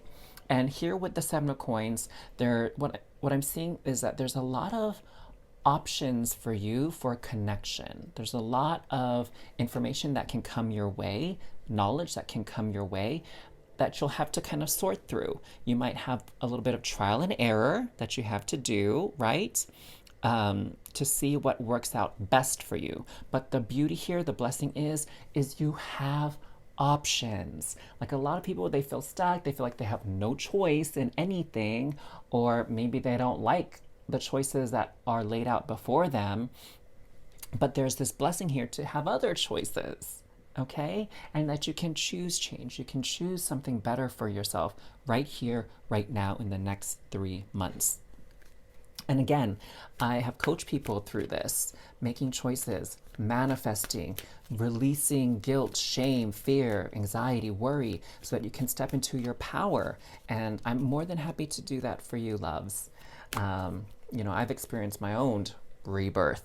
Speaker 1: And here with the Seven of Coins, what I'm seeing is that there's a lot of options for you for connection. There's a lot of information that can come your way, knowledge that can come your way, that you'll have to kind of sort through. You might have a little bit of trial and error that you have to do, right? To see what works out best for you. But the beauty here, the blessing is you have options. Like a lot of people, they feel stuck, they feel like they have no choice in anything, or maybe they don't like the choices that are laid out before them. But there's this blessing here to have other choices, okay? And that you can choose change. You can choose something better for yourself right here, right now, in the next 3 months. And again, I have coached people through this, making choices, manifesting, releasing guilt, shame, fear, anxiety, worry, so that you can step into your power. And I'm more than happy to do that for you, loves. I've experienced my own rebirth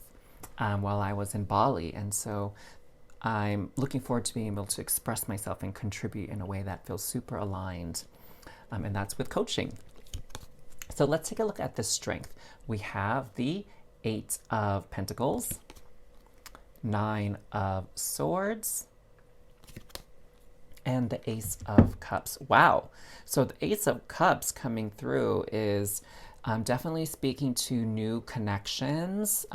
Speaker 1: while I was in Bali. And so I'm looking forward to being able to express myself and contribute in a way that feels super aligned. And that's with coaching. So let's take a look at the strength. We have the Eight of Pentacles, Nine of Swords, and the Ace of Cups. Wow. So the Ace of Cups coming through is definitely speaking to new connections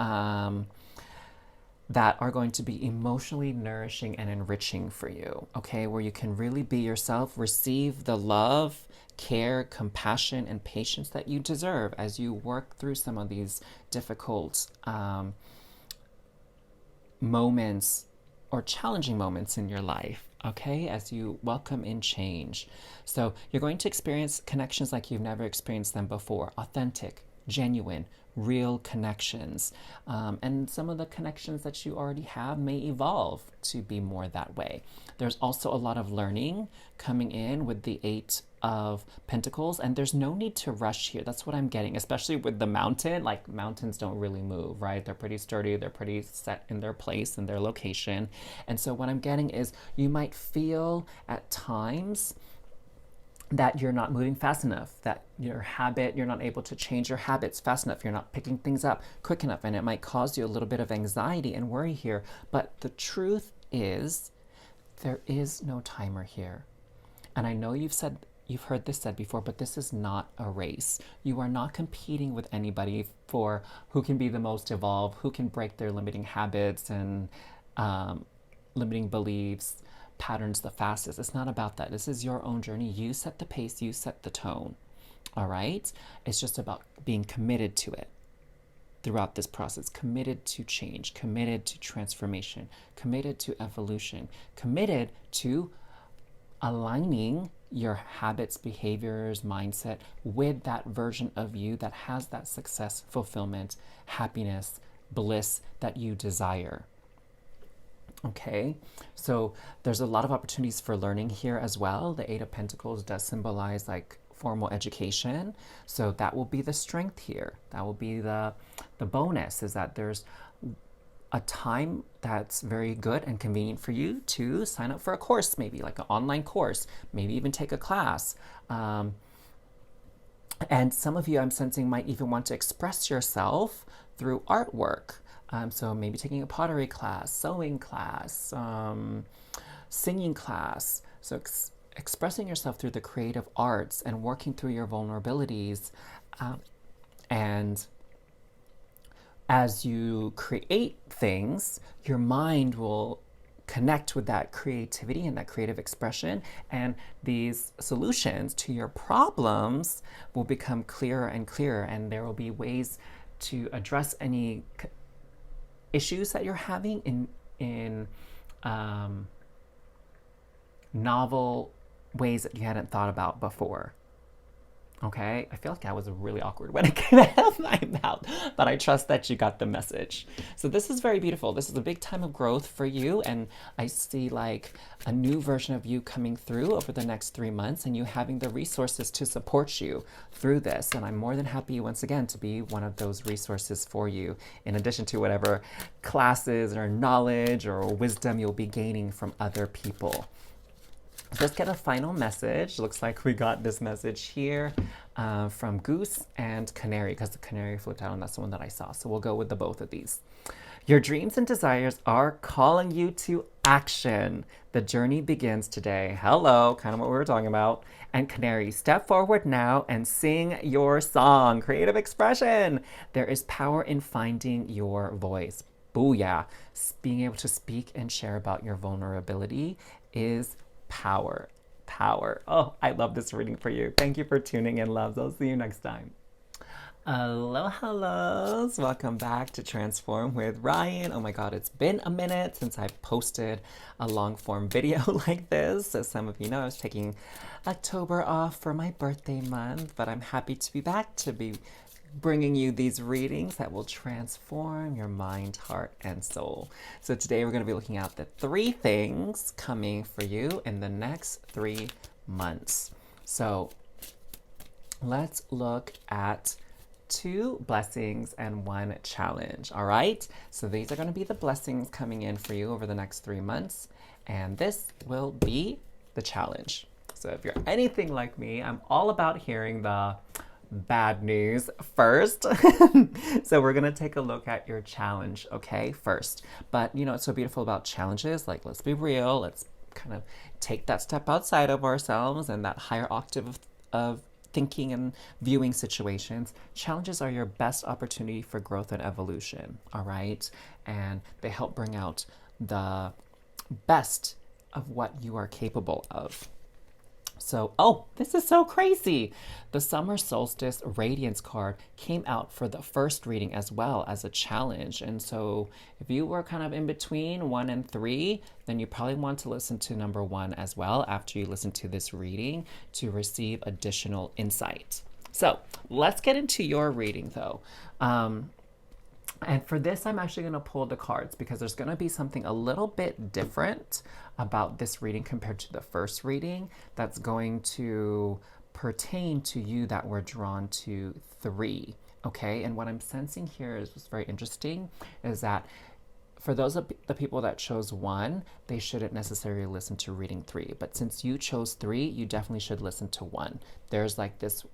Speaker 1: that are going to be emotionally nourishing and enriching for you, okay? Where you can really be yourself, receive the love, care, compassion, and patience that you deserve as you work through some of these difficult moments or challenging moments in your life, okay? As you welcome in change. So you're going to experience connections like you've never experienced them before, authentic, genuine, real connections. And some of the connections that you already have may evolve to be more that way. There's also a lot of learning coming in with the Eight of Pentacles, and there's no need to rush here. That's what I'm getting, especially with the Mountain. Like, mountains don't really move, right? They're pretty sturdy, they're pretty set in their place and their location. And so what I'm getting is you might feel at times that you're not moving fast enough, that you're not able to change your habits fast enough, you're not picking things up quick enough, and it might cause you a little bit of anxiety and worry here. But the truth is, there is no timer here. And I know you've heard this said before, but this is not a race. You are not competing with anybody for who can be the most evolved, who can break their limiting habits and limiting beliefs, patterns the fastest. It's not about that. This is your own journey. You set the pace, you set the tone. All right? It's just about being committed to it throughout this process, committed to change, committed to transformation, committed to evolution, committed to aligning your habits, behaviors, mindset with that version of you that has that success, fulfillment, happiness, bliss that you desire. Okay, so there's a lot of opportunities for learning here as well. The Eight of Pentacles does symbolize like formal education, so that will be the strength here. That will be the bonus, is that there's a time that's very good and convenient for you to sign up for a course, maybe like an online course, maybe even take a class. And some of you, I'm sensing, might even want to express yourself through artwork. So maybe taking a pottery class, sewing class, singing class. So expressing yourself through the creative arts and working through your vulnerabilities. And as you create things, your mind will connect with that creativity and that creative expression, and these solutions to your problems will become clearer and clearer, and there will be ways to address any issues that you're having in novel ways that you hadn't thought about before. Okay, I feel like that was really awkward when it came out of my mouth, but I trust that you got the message. So this is very beautiful. This is a big time of growth for you, and I see like a new version of you coming through over the next 3 months, and you having the resources to support you through this. And I'm more than happy once again to be one of those resources for you, in addition to whatever classes or knowledge or wisdom you'll be gaining from other people. Let's get a final message. Looks like we got this message here from Goose and Canary, because the Canary flipped out and that's the one that I saw. So we'll go with the both of these. Your dreams and desires are calling you to action. The journey begins today. Hello, kind of what we were talking about. And Canary, step forward now and sing your song. Creative expression. There is power in finding your voice. Booyah. Being able to speak and share about your vulnerability is power. Oh, I love this reading for you. Thank you for tuning in, loves. I'll see you next time. Hellos. Welcome back to Transform with Ryan. Oh my God, it's been a minute since I posted a long form video like this. As some of you know, I was taking October off for my birthday month, but I'm happy to be back to be bringing you these readings that will transform your mind, heart, and soul. So today we're going to be looking at the 3 things coming for you in the next 3 months. So let's look at 2 blessings and 1 challenge. All right. So these are going to be the blessings coming in for you over the next 3 months. And this will be the challenge. So if you're anything like me, I'm all about hearing the bad news first. So we're gonna take a look at your challenge, okay, first. But you know what's so beautiful about challenges? Like, let's be real, let's kind of take that step outside of ourselves and that higher octave of thinking and viewing situations. Challenges are your best opportunity for growth and evolution, all right? And they help bring out the best of what you are capable of. So, oh, this is so crazy. The Summer Solstice Radiance card came out for the first reading as well as a challenge. And so if you were kind of in between 1 and 3, then you probably want to listen to number 1 as well after you listen to this reading to receive additional insight. So let's get into your reading though. And for this, I'm actually going to pull the cards because there's going to be something a little bit different about this reading compared to the first reading that's going to pertain to you that were drawn to 3. Okay, and what I'm sensing here is what's very interesting is that for those of the people that chose 1, they shouldn't necessarily listen to reading 3. But since you chose 3, you definitely should listen to 1. There's like this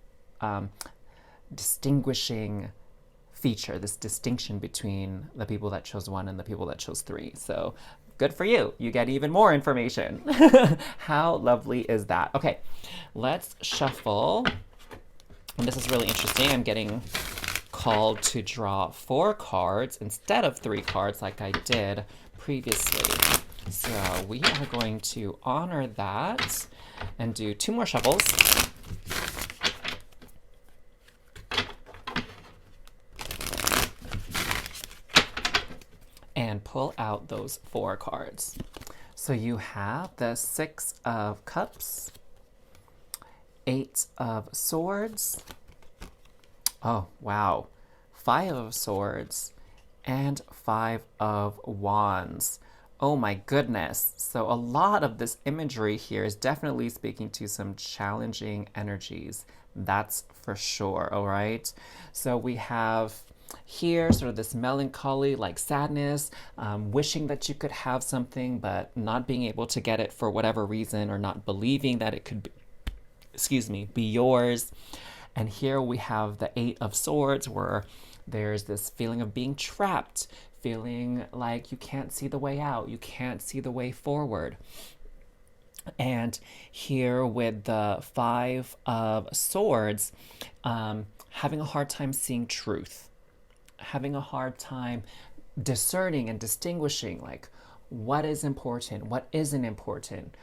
Speaker 1: distinguishing feature, this distinction between the people that chose 1 and the people that chose 3. So good for you. You get even more information. How lovely is that? Okay, let's shuffle. And this is really interesting. I'm getting called to draw 4 cards instead of 3 cards like I did previously. So we are going to honor that and do 2 more shuffles. pull out those 4 cards. So you have the 6 of Cups, 8 of Swords, oh wow, 5 of Swords, and 5 of Wands. Oh my goodness. So a lot of this imagery here is definitely speaking to some challenging energies. That's for sure, all right? So we have here sort of this melancholy, like sadness, wishing that you could have something, but not being able to get it for whatever reason, or not believing that it could be, be yours. And here we have the 8 of Swords, where there's this feeling of being trapped, feeling like you can't see the way out, you can't see the way forward. And here with the 5 of Swords, having a hard time seeing truth, having a hard time discerning and distinguishing, like, what is important, what isn't important.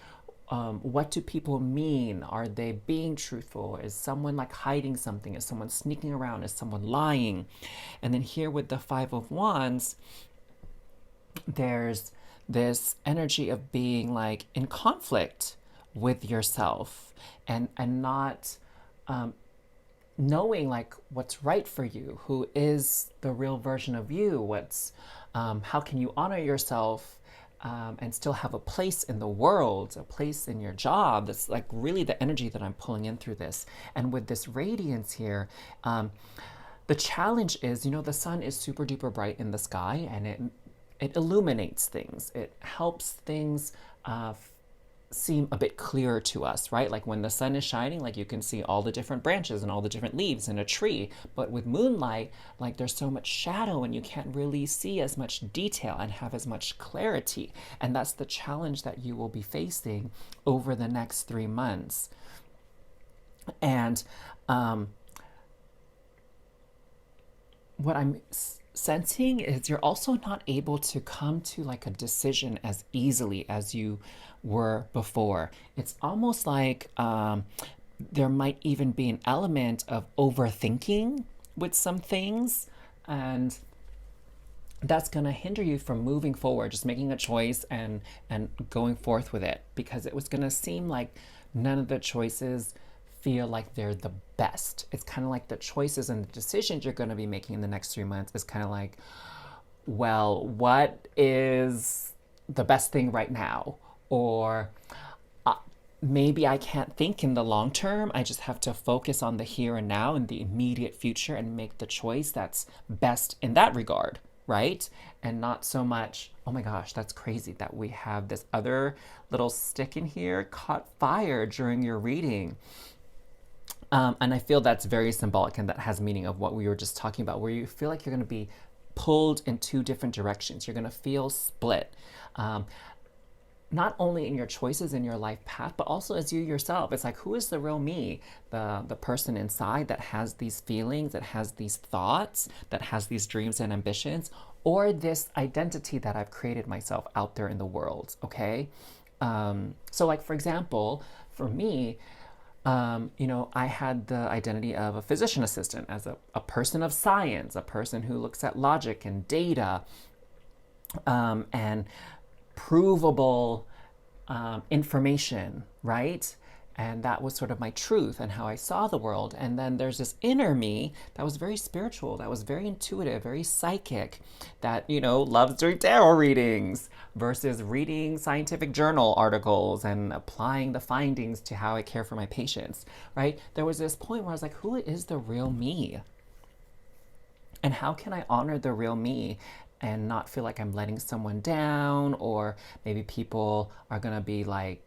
Speaker 1: What do people mean? Are they being truthful? Is someone like hiding something? Is someone sneaking around? Is someone lying? And then here with the 5 of Wands, there's this energy of being like in conflict with yourself, and not knowing like what's right for you, who is the real version of you, what's how can you honor yourself and still have a place in the world, a place in your job. That's like really the energy that I'm pulling in through this. And with this radiance here, the challenge is, the sun is super duper bright in the sky, and it illuminates things. It helps things seem a bit clearer to us, right? Like when the sun is shining, like you can see all the different branches and all the different leaves in a tree. But with moonlight, like there's so much shadow and you can't really see as much detail and have as much clarity. And that's the challenge that you will be facing over the next 3 months. And what I'm sensing is you're also not able to come to like a decision as easily as you were before. It's almost like there might even be an element of overthinking with some things, and that's going to hinder you from moving forward, just making a choice and going forth with it, because it was going to seem like none of the choices feel like they're the best. It's kind of like the choices and the decisions you're going to be making in the next 3 months is kind of like, well, what is the best thing right now? Or maybe I can't think in the long term. I just have to focus on the here and now and the immediate future and make the choice that's best in that regard, right? And not so much, oh my gosh, that's crazy that we have this other little stick in here caught fire during your reading. And I feel that's very symbolic, and that has meaning of what we were just talking about, where you feel like you're going to be pulled in 2 different directions. You're going to feel split. Not only in your choices in your life path, but also as you yourself. It's like, who is the real me? The person inside that has these feelings, that has these thoughts, that has these dreams and ambitions, or this identity that I've created myself out there in the world, okay? So like, for example, for me, I had the identity of a physician assistant, as a person of science, a person who looks at logic and data, and provable information, right? And that was sort of my truth and how I saw the world. And then there's this inner me that was very spiritual, that was very intuitive, very psychic, that, loves doing tarot readings versus reading scientific journal articles and applying the findings to how I care for my patients, right? There was this point where I was like, who is the real me? And how can I honor the real me and not feel like I'm letting someone down, or maybe people are gonna be like,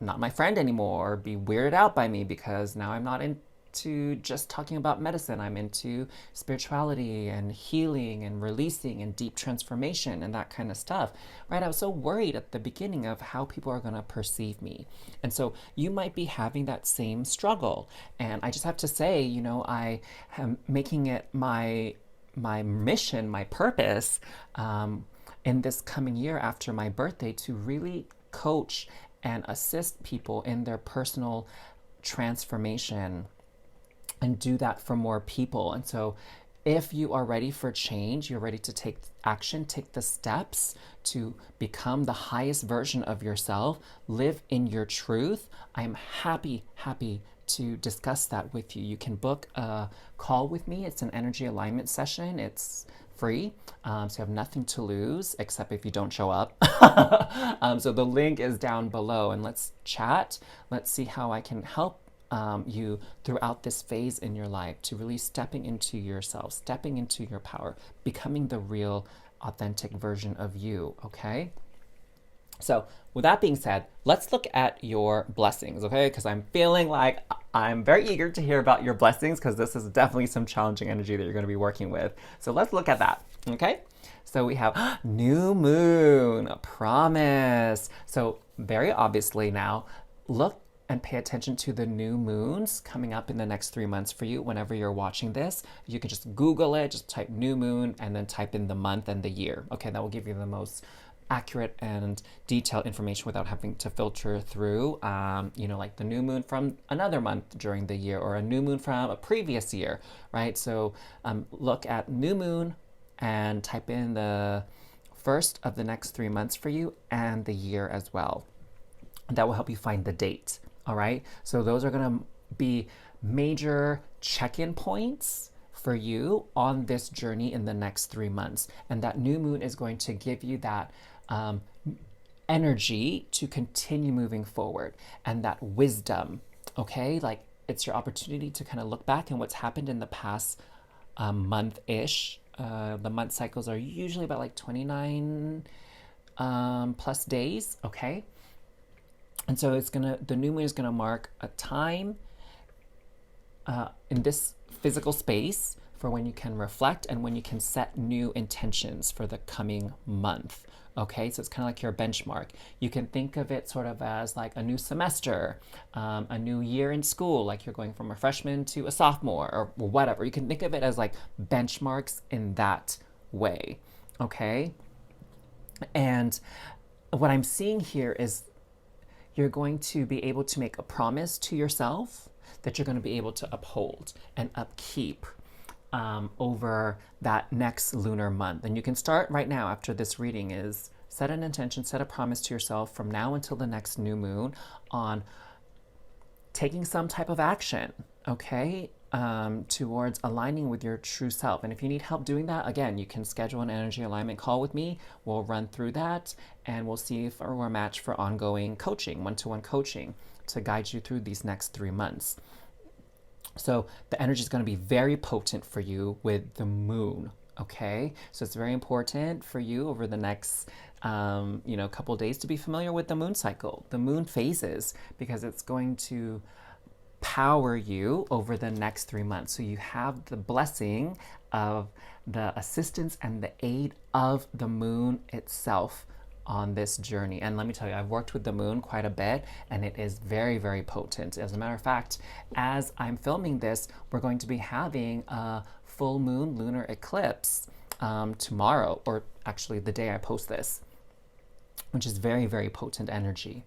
Speaker 1: not my friend anymore, or be weirded out by me because now I'm not into just talking about medicine. I'm into spirituality and healing and releasing and deep transformation and that kind of stuff, right? I was so worried at the beginning of how people are gonna perceive me. And so you might be having that same struggle. And I just have to say, I am making it my mission, my purpose in this coming year after my birthday to really coach and assist people in their personal transformation and do that for more people. And so If you are ready for change, you're ready to take action, take the steps to become the highest version of yourself, live in your truth, I'm happy to discuss that with you. You can book a call with me. It's an energy alignment session. It's free, so you have nothing to lose except if you don't show up. So the link is down below, and let's chat. Let's see how I can help you throughout this phase in your life to really stepping into yourself, stepping into your power, becoming the real, authentic version of you, okay? So with that being said, let's look at your blessings, okay? Because I'm feeling like I'm very eager to hear about your blessings because this is definitely some challenging energy that you're going to be working with. So let's look at that, okay? So we have new moon, a promise. So very obviously now, look and pay attention to the new moons coming up in the next 3 months for you. Whenever you're watching this, you can just Google it, just type new moon, and then type in the month and the year. Okay, that will give you the most accurate and detailed information without having to filter through, like the new moon from another month during the year or a new moon from a previous year, right? So look at new moon and type in the first of the next 3 months for you and the year as well. That will help you find the date. All right, so those are going to be major check-in points for you on this journey in the next 3 months. And that new moon is going to give you that energy to continue moving forward and that wisdom, okay? Like it's your opportunity to kind of look back and what's happened in the past month-ish. The month cycles are usually about like 29 plus days, okay? And so the new moon is gonna mark a time in this physical space for when you can reflect and when you can set new intentions for the coming month. Okay, so it's kind of like your benchmark. You can think of it sort of as like a new semester, a new year in school, like you're going from a freshman to a sophomore or whatever. You can think of it as like benchmarks in that way. Okay, and what I'm seeing here is you're going to be able to make a promise to yourself that you're going to be able to uphold and upkeep over that next lunar month. And you can start right now after this reading is set an intention, set a promise to yourself from now until the next new moon on taking some type of action, okay, towards aligning with your true self. And if you need help doing that, again, you can schedule an energy alignment call with me. We'll run through that and we'll see if we're a match for ongoing coaching, one-to-one coaching to guide you through these next 3 months. So the energy is going to be very potent for you with the moon, okay? So it's very important for you over the next couple days to be familiar with the moon cycle, the moon phases, because it's going to power you over the next 3 months. So you have the blessing of the assistance and the aid of the moon itself on this journey. And let me tell you, I've worked with the moon quite a bit and it is very, very potent. As a matter of fact, as I'm filming this, we're going to be having a full moon lunar eclipse tomorrow, or actually the day I post this, which is very, very potent energy.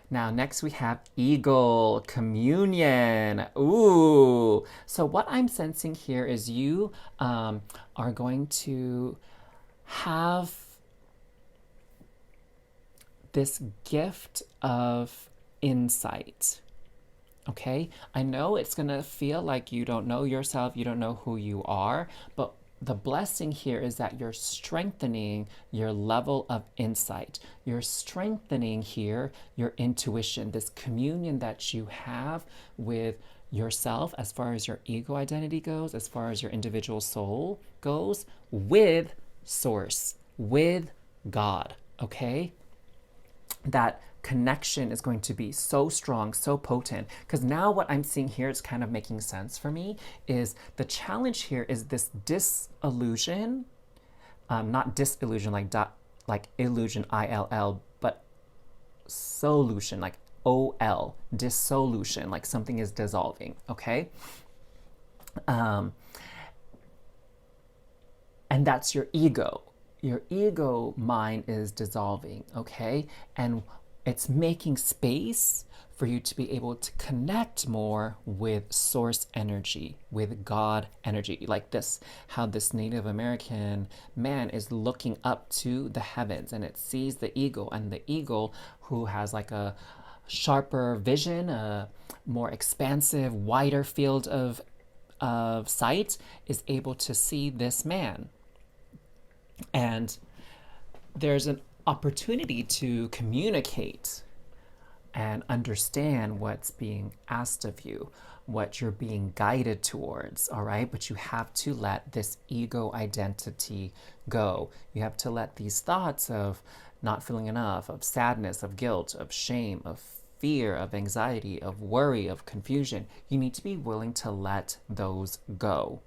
Speaker 1: Now, next we have Eagle Communion. Ooh. So what I'm sensing here is you are going to have this gift of insight. Okay? I know it's going to feel like you don't know yourself, you don't know who you are, but the blessing here is that you're strengthening your level of insight. You're strengthening here your intuition, this communion that you have with yourself as far as your ego identity goes, as far as your individual soul goes, with Source, with God, okay? That connection is going to be so strong, so potent. Because now what I'm seeing here is kind of making sense for me, is the challenge here is this disillusion, not disillusion like illusion, ILL, but solution, like OL, dissolution, like something is dissolving, okay? And that's your ego. Your ego mind is dissolving, okay? And It's making space for you to be able to connect more with source energy, with God energy. Like this, how this Native American man is looking up to the heavens and it sees the eagle, and the eagle, who has like a sharper vision, a more expansive, wider field of sight, is able to see this man. And there's an opportunity to communicate and understand what's being asked of you, what you're being guided towards, all right? But you have to let this ego identity go. You have to let these thoughts of not feeling enough, of sadness, of guilt, of shame, of fear, of anxiety, of worry, of confusion. You need to be willing to let those go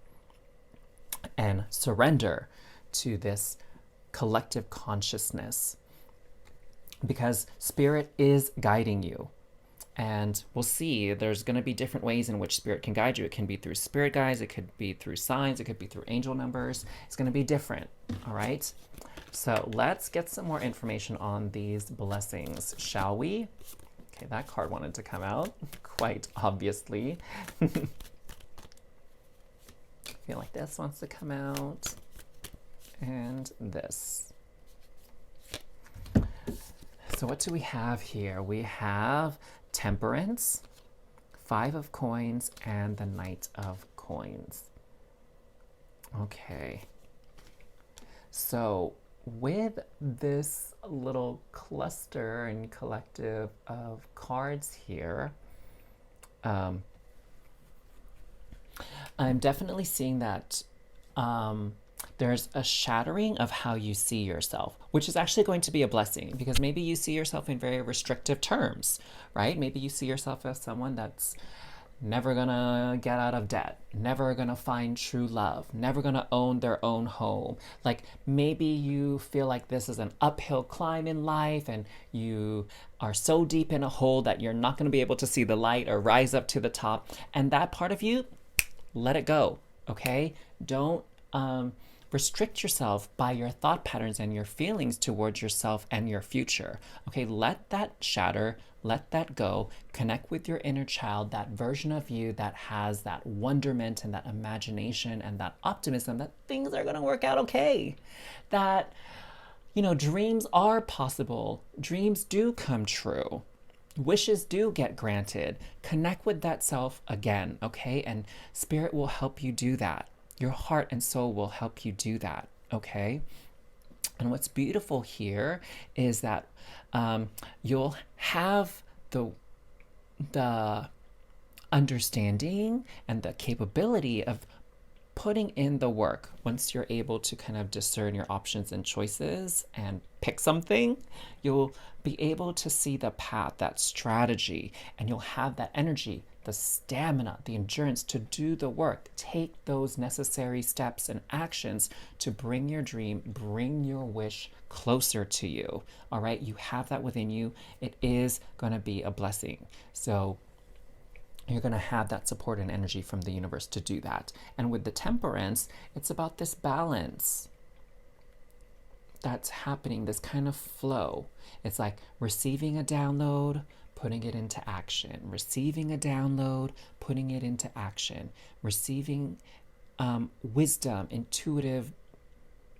Speaker 1: and surrender to this collective consciousness, because spirit is guiding you. And we'll see, there's going to be different ways in which spirit can guide you. It can be through spirit guides, it could be through signs, it could be through angel numbers. It's going to be different, all right? So let's get some more information on these blessings, shall we? Okay, that card wanted to come out, quite obviously. I feel like this wants to come out, and this. So what do we have here? We have Temperance, Five of Coins, and the Knight of Coins. Okay. So with this little cluster and collective of cards here, I'm definitely seeing that there's a shattering of how you see yourself, which is actually going to be a blessing, because maybe you see yourself in very restrictive terms, right? Maybe you see yourself as someone that's never gonna get out of debt, never gonna find true love, never gonna own their own home. Like maybe you feel like this is an uphill climb in life and you are so deep in a hole that you're not gonna be able to see the light or rise up to the top. And that part of you, let it go, okay? Don't restrict yourself by your thought patterns and your feelings towards yourself and your future. Okay, let that shatter, let that go, connect with your inner child, that version of you that has that wonderment and that imagination and that optimism that things are gonna work out okay. That, you know, dreams are possible, dreams do come true. Wishes do get granted. Connect with that self again, okay? And spirit will help you do that. Your heart and soul will help you do that, okay? And what's beautiful here is that you'll have the understanding and the capability of putting in the work. Once you're able to kind of discern your options and choices and pick something, you'll be able to see the path, that strategy, and you'll have that energy, the stamina, the endurance to do the work, take those necessary steps and actions to bring your dream, bring your wish closer to you. All right, you have that within you. It is going to be a blessing. So you're going to have that support and energy from the universe to do that. And with the Temperance, it's about this balance that's happening, this kind of flow. It's like receiving a download, putting it into action, receiving a download, putting it into action, receiving wisdom, intuitive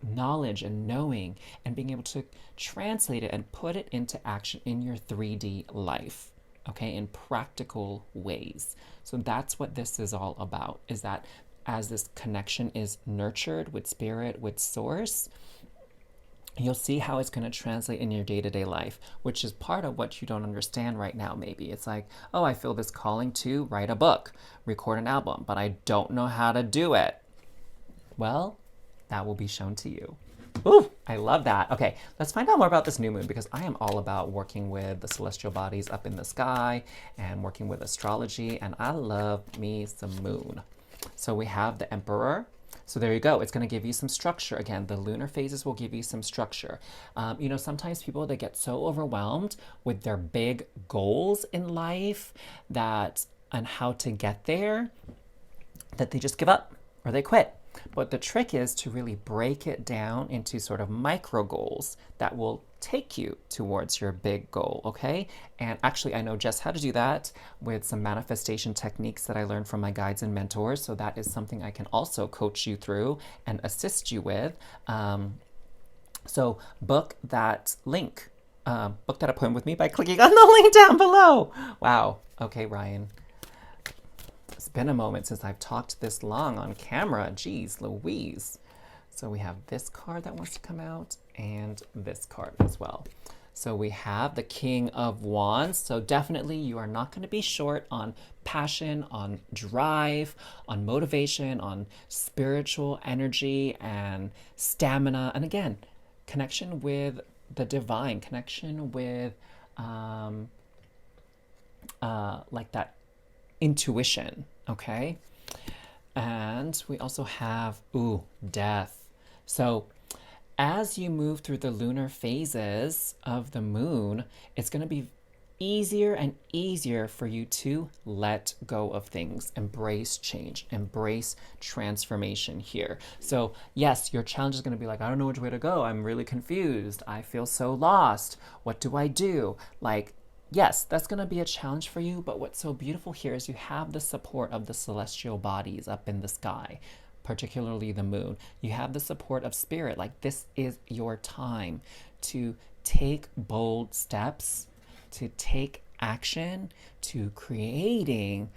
Speaker 1: knowledge and knowing, and being able to translate it and put it into action in your 3D life, okay, in practical ways. So that's what this is all about, is that as this connection is nurtured with spirit, with source, you'll see how it's going to translate in your day-to-day life, which is part of what you don't understand right now. Maybe it's like, oh, I feel this calling to write a book, record an album, but I don't know how to do it. Well, that will be shown to you. Ooh, I love that. Okay, let's find out more about this new moon, because I am all about working with the celestial bodies up in the sky and working with astrology, and I love me some moon. So we have the Emperor. So there you go. It's going to give you some structure. Again, the lunar phases will give you some structure. You know, sometimes people, they get so overwhelmed with their big goals in life and how to get there, that they just give up or they quit. But the trick is to really break it down into sort of micro goals that will take you towards your big goal, okay? And actually, I know just how to do that with some manifestation techniques that I learned from my guides and mentors. So that is something I can also coach you through and assist you with. So book that link. Book that appointment with me by clicking on the link down below. Wow. Okay, Ryan. It's been a moment since I've talked this long on camera. Jeez Louise. So we have this card that wants to come out and this card as well. So we have the King of Wands. So definitely you are not going to be short on passion, on drive, on motivation, on spiritual energy and stamina. And again, connection with the divine, connection with like that intuition, okay? And we also have, death. So as you move through the lunar phases of the moon, it's going to be easier and easier for you to let go of things, embrace change, embrace transformation here. So yes, your challenge is going to be like, I don't know which way to go. I'm really confused. I feel so lost. What do I do? Like, yes, that's going to be a challenge for you, but what's so beautiful here is you have the support of the celestial bodies up in the sky, particularly the moon. You have the support of spirit. Like, this is your time to take bold steps, to take action, to creating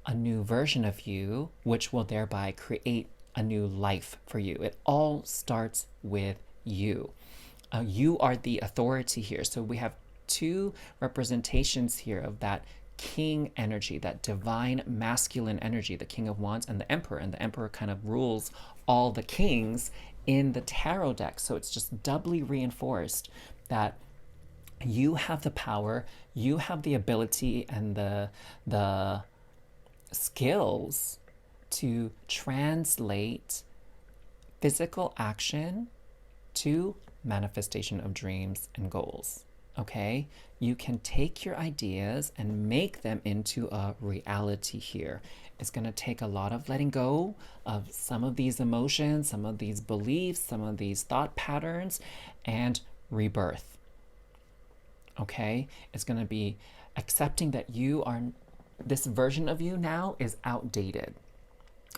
Speaker 1: a new version of you, which will thereby create a new life for you. It all starts with you. You are the authority here. So we have two representations here of that king energy, that divine masculine energy, the King of Wands and the Emperor. And the Emperor kind of rules all the kings in the tarot deck. So it's just doubly reinforced that you have the power, you have the ability and the skills to translate physical action to manifestation of dreams and goals. Okay, you can take your ideas and make them into a reality here. It's going to take a lot of letting go of some of these emotions, some of these beliefs, some of these thought patterns, and rebirth. Okay, it's going to be accepting that this version of you now is outdated.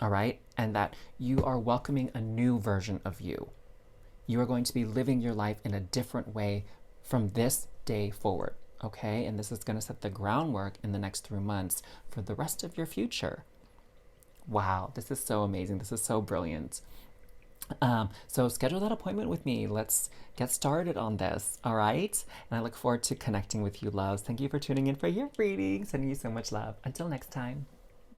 Speaker 1: All right, and that you are welcoming a new version of you. You are going to be living your life in a different way from this day forward, okay? And this is going to set the groundwork in the next 3 months for the rest of your future. Wow, this is so amazing. This is so brilliant. So schedule that appointment with me. Let's get started on this, all right? And I look forward to connecting with you, loves. Thank you for tuning in for your reading. Sending you so much love. Until next time.